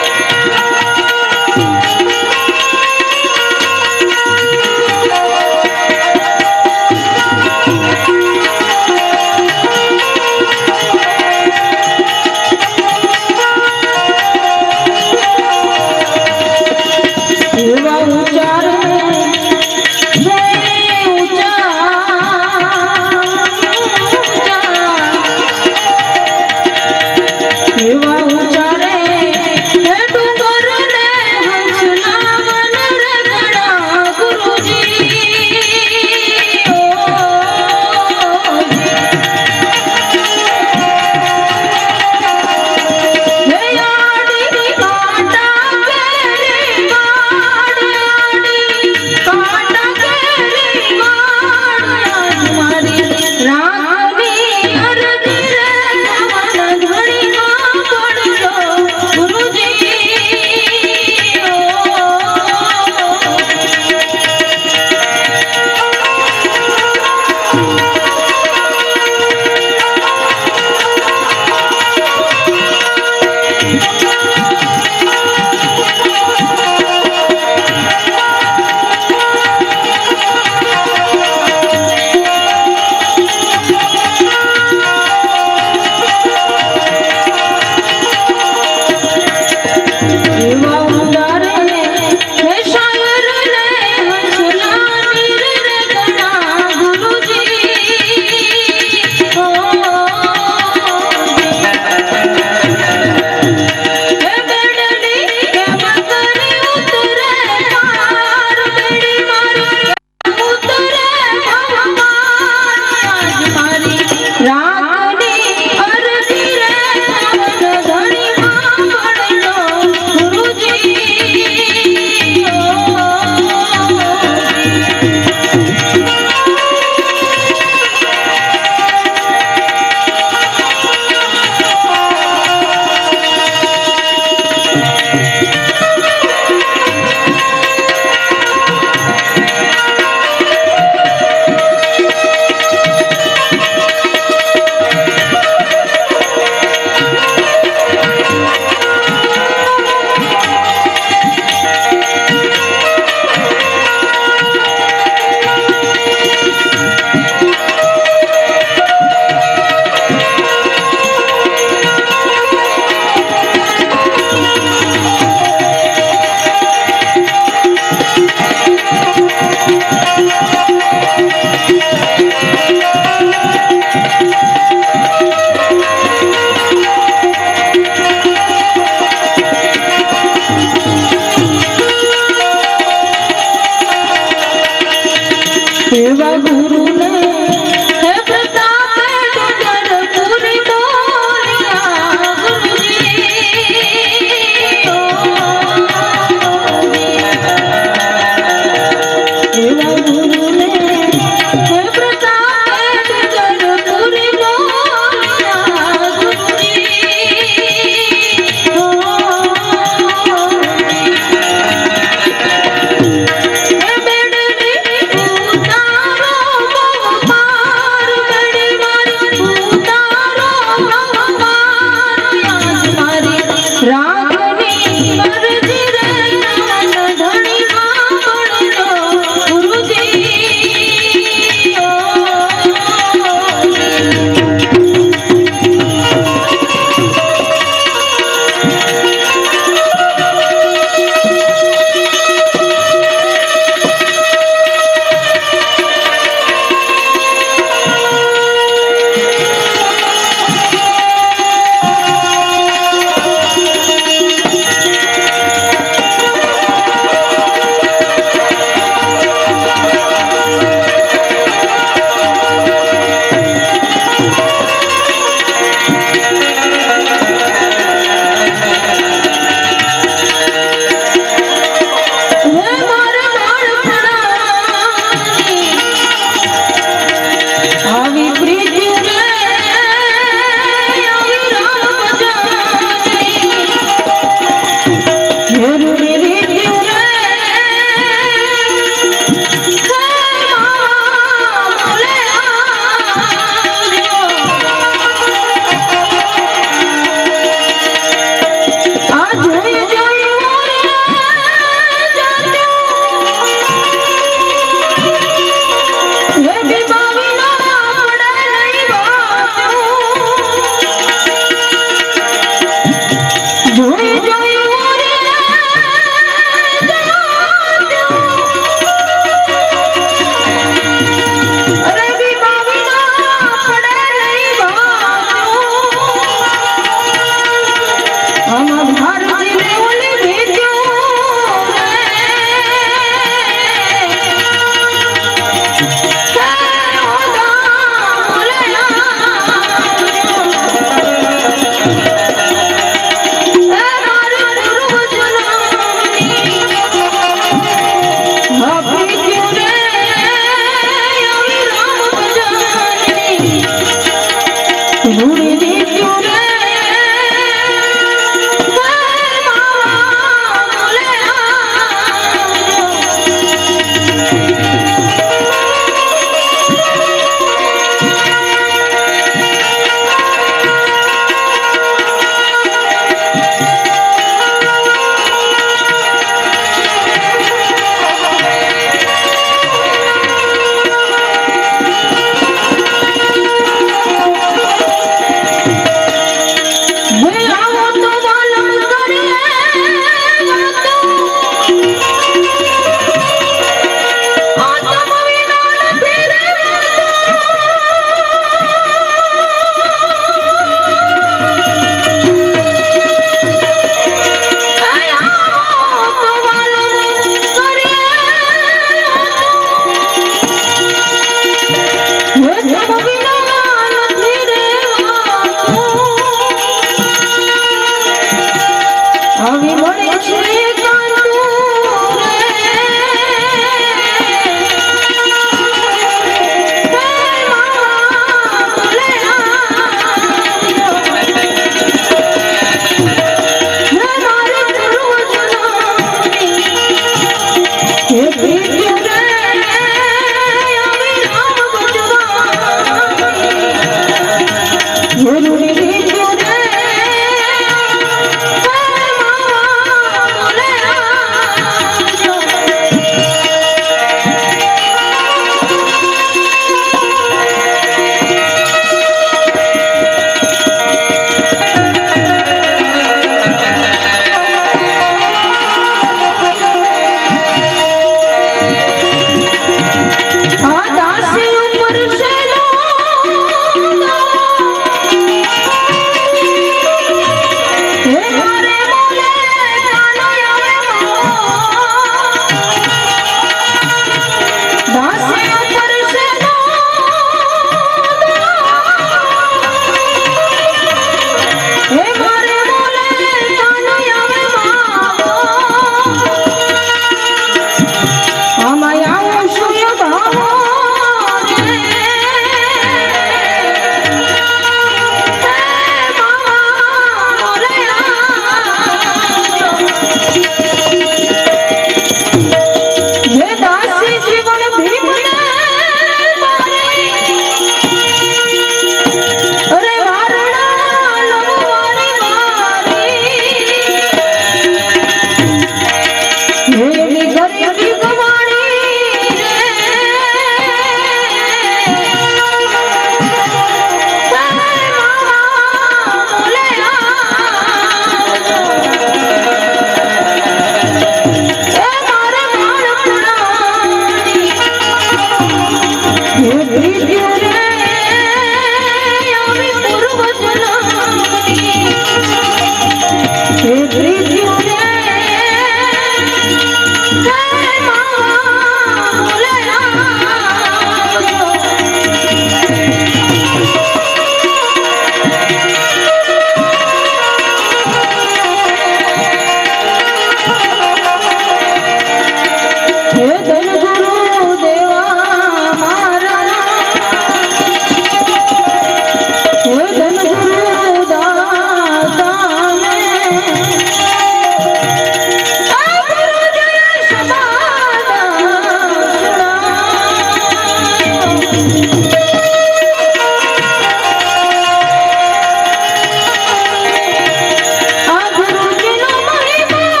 આ ગુરુજીનો મહિમા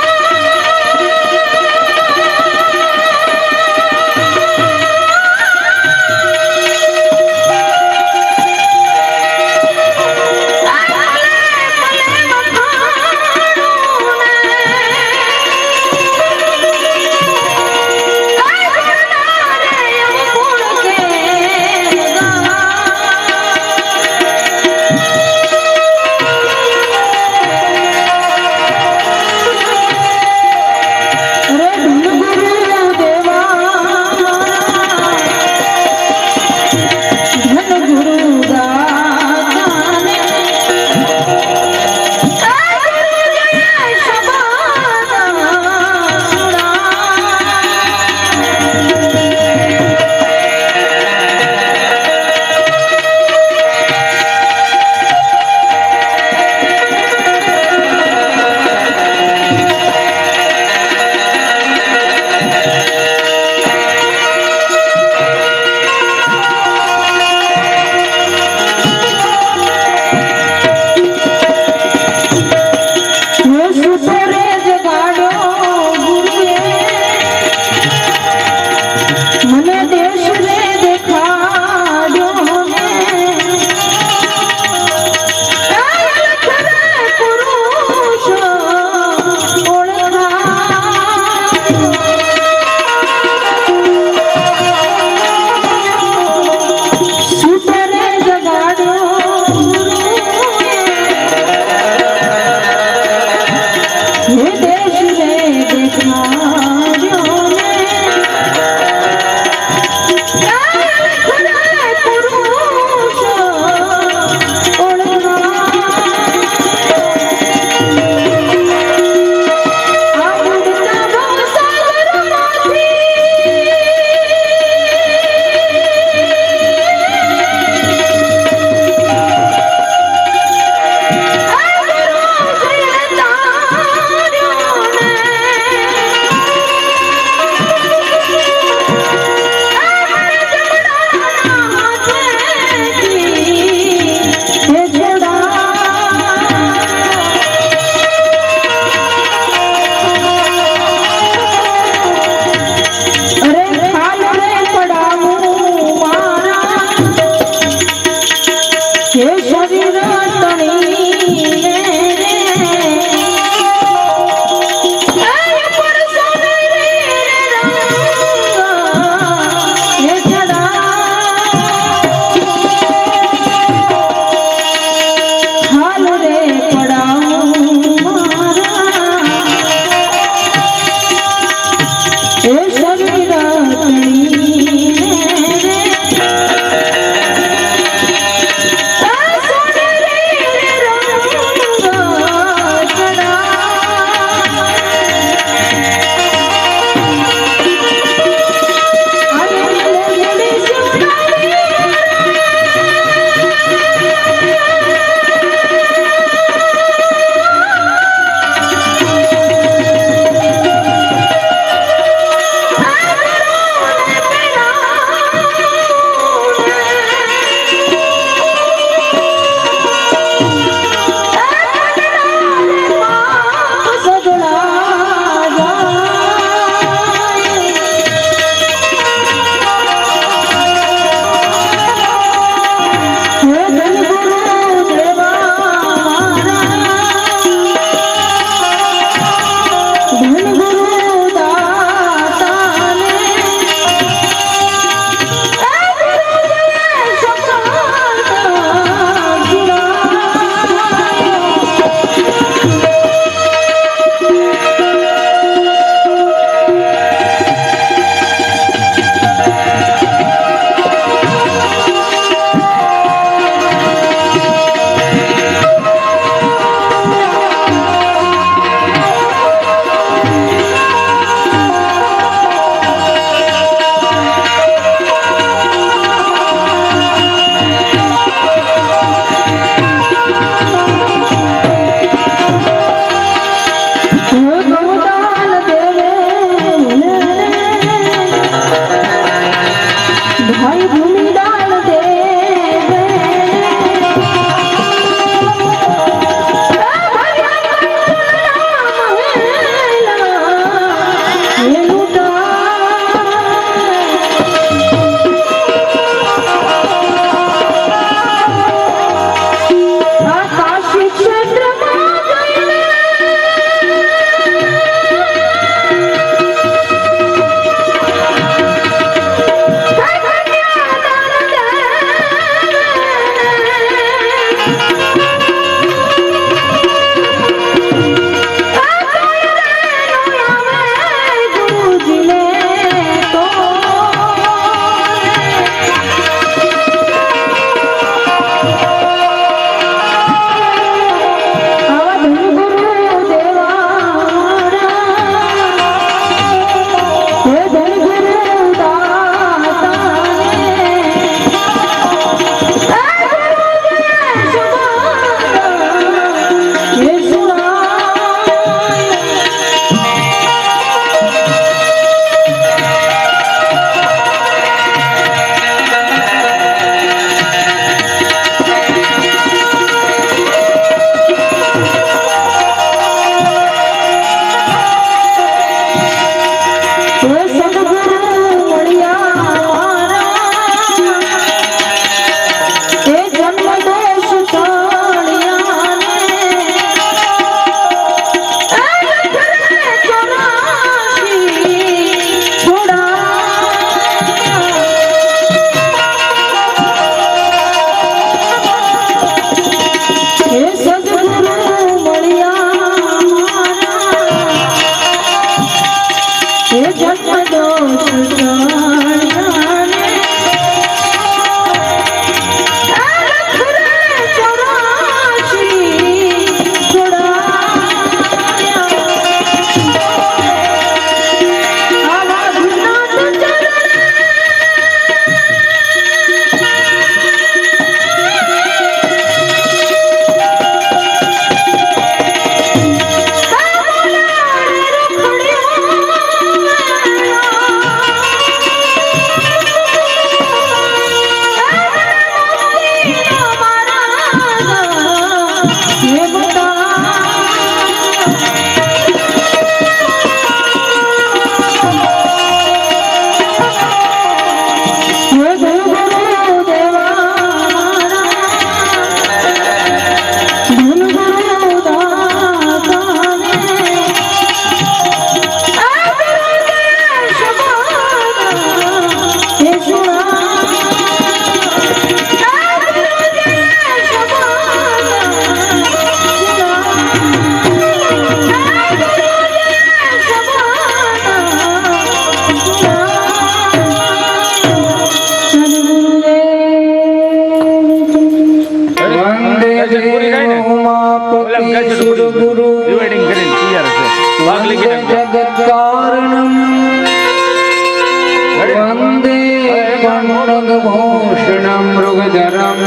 पवनगभूषणं मृगधरं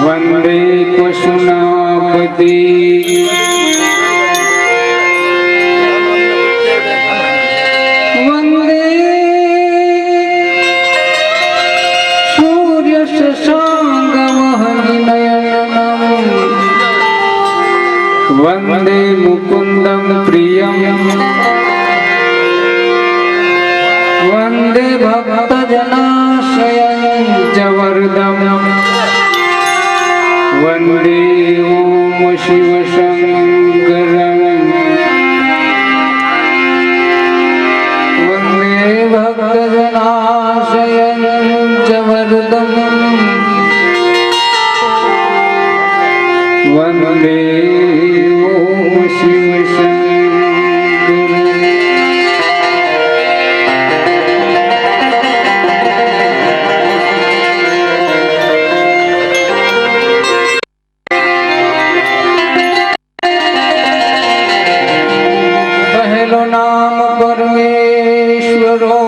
वन्दे कुसुमापति वन्दे सूर्यशशाङ्कमहनिनयनं वन्दे मुकुन्दं प्रियं वन्दे भक्तजनाश्रयं च वरदं वन्दे ॐ शिवशङ्करं वन्दे भक्तजनाश्रयं च वरदं वन्दे ॐ शिवशङ्करम्। पहलो नाम परमेश्वरो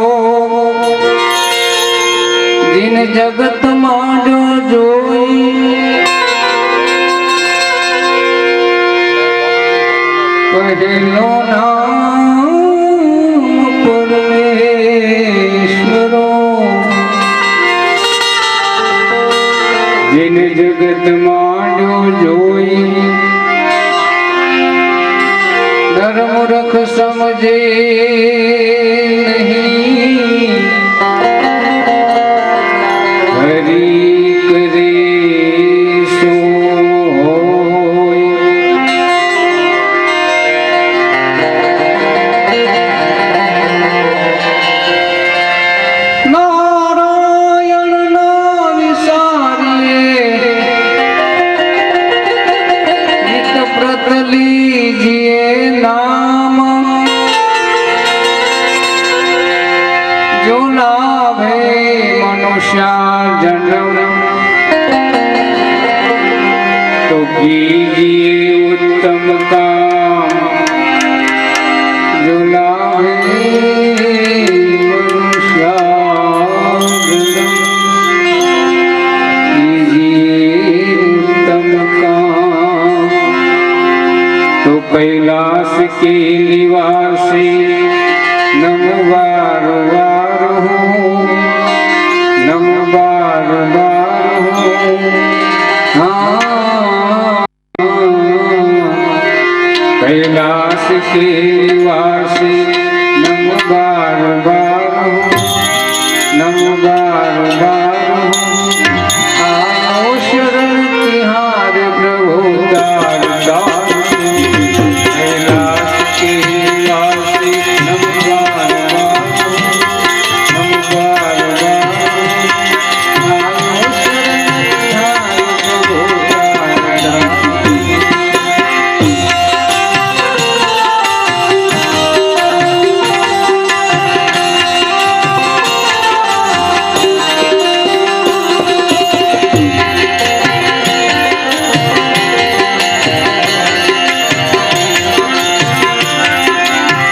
जिन जगत मांडो जोई पहलो नाम परमेश्वरो जिन जगत मांडो जोई धर्म रख समझे नहीं हरि करे सो होय। नारायण ना विसारिए नित व्रत लीजिए नाम जो लाभे मनुष्य जन्म तो कीजिए उत्तम काम जो लाभे मनुष्य जन्म कीजिए उत्तम काम तो कैलाश के निवासी नमो बार बार हो नमो बार बार हो हाँ कैलाश के निवासी नमो बार बार हो नमो बार बार हो आओ शरण तिहार प्रभु दार दार कैलाश के निवासी नमो बार बार हो नमो बार बार हो आओ शरण तिहार प्रभु दार दार।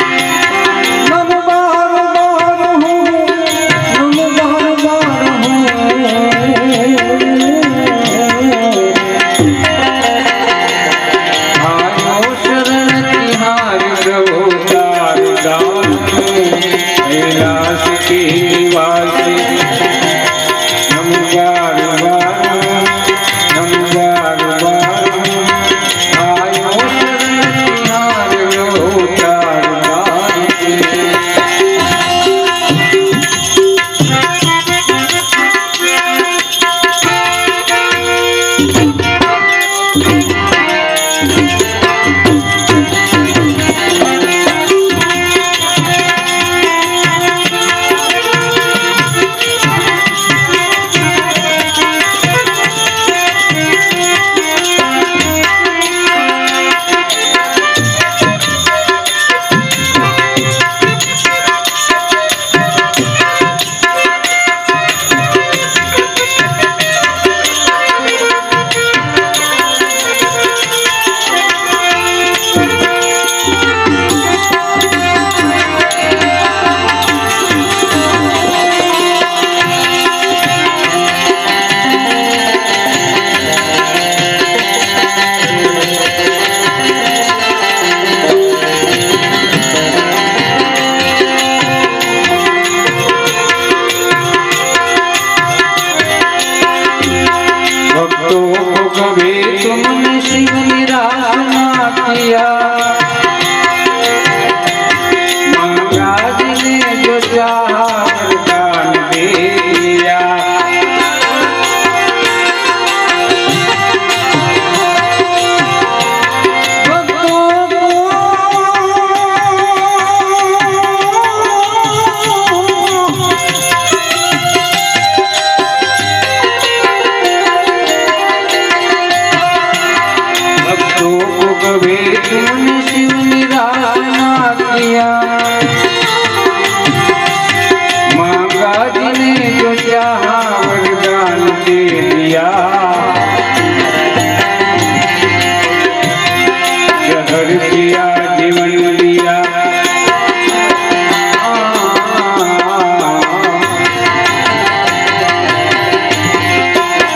नमो बार बार हो नमो बार बार हो आयो शरण तिहार प्रभु दार दार कैलाश के निवासी नमो बार बार हो नमो बार बार हो आयो शरण तिहार प्रभु दार दार वरदान दे दिया। भक्तों को कभी तुमने शिव निराश ना किया। मांगा जिन्हें जो चाहा वरदान दे दिया। जहर किया जीवन दिया।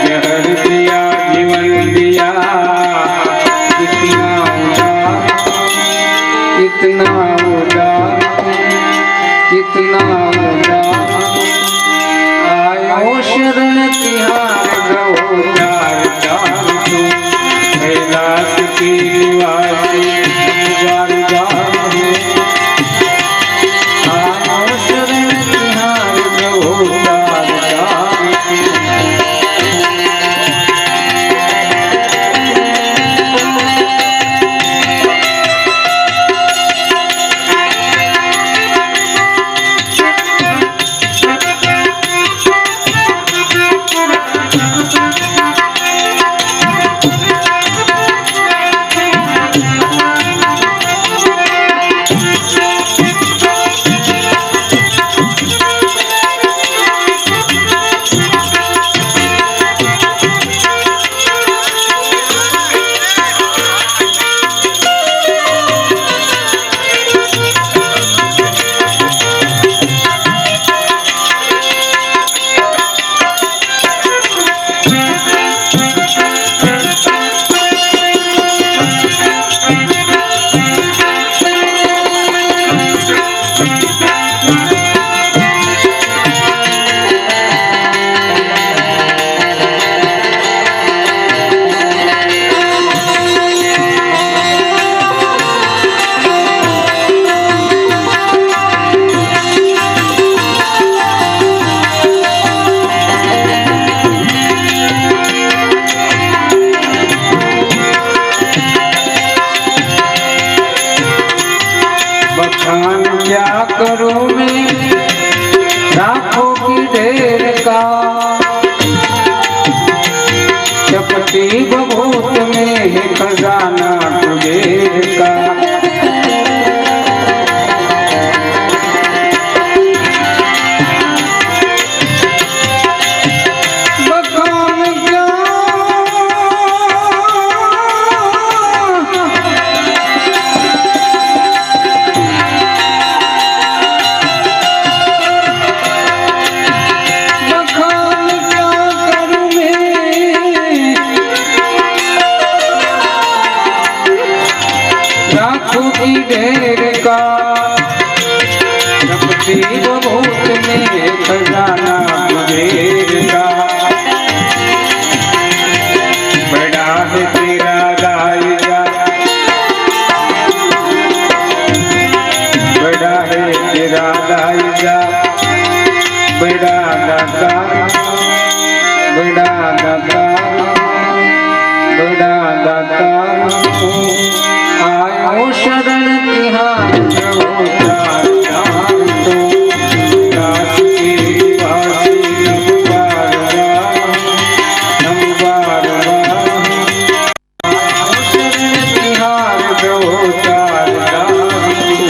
जहर किया जीवन दिया। कितना उदार कितना उदार आयो शरण तिहार गहो चार चार तू कैलाश की निवासी वरदान दे। आयो शरण तिहार गहो चार चार तू। बखान क्या करूं मैं लाखों की ढेर का। चपटी बभूत में है खजाना कुबेर का। लाखों की ढेर का चपटी बभूत में खजाना कुबेर का। बड़ा है तेरा दायरा बड़ा है तेरा दायरा। बड़ा दाता बड़ा दाता बड़ा दाता। आयो शरण तिहार गहो चार चार तू दास की निवासी नम बार बार नम बार बार। आयो शरण तिहार गहो चार चार तू।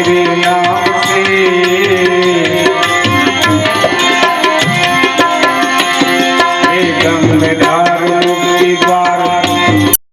રે આવશે એ ગંગા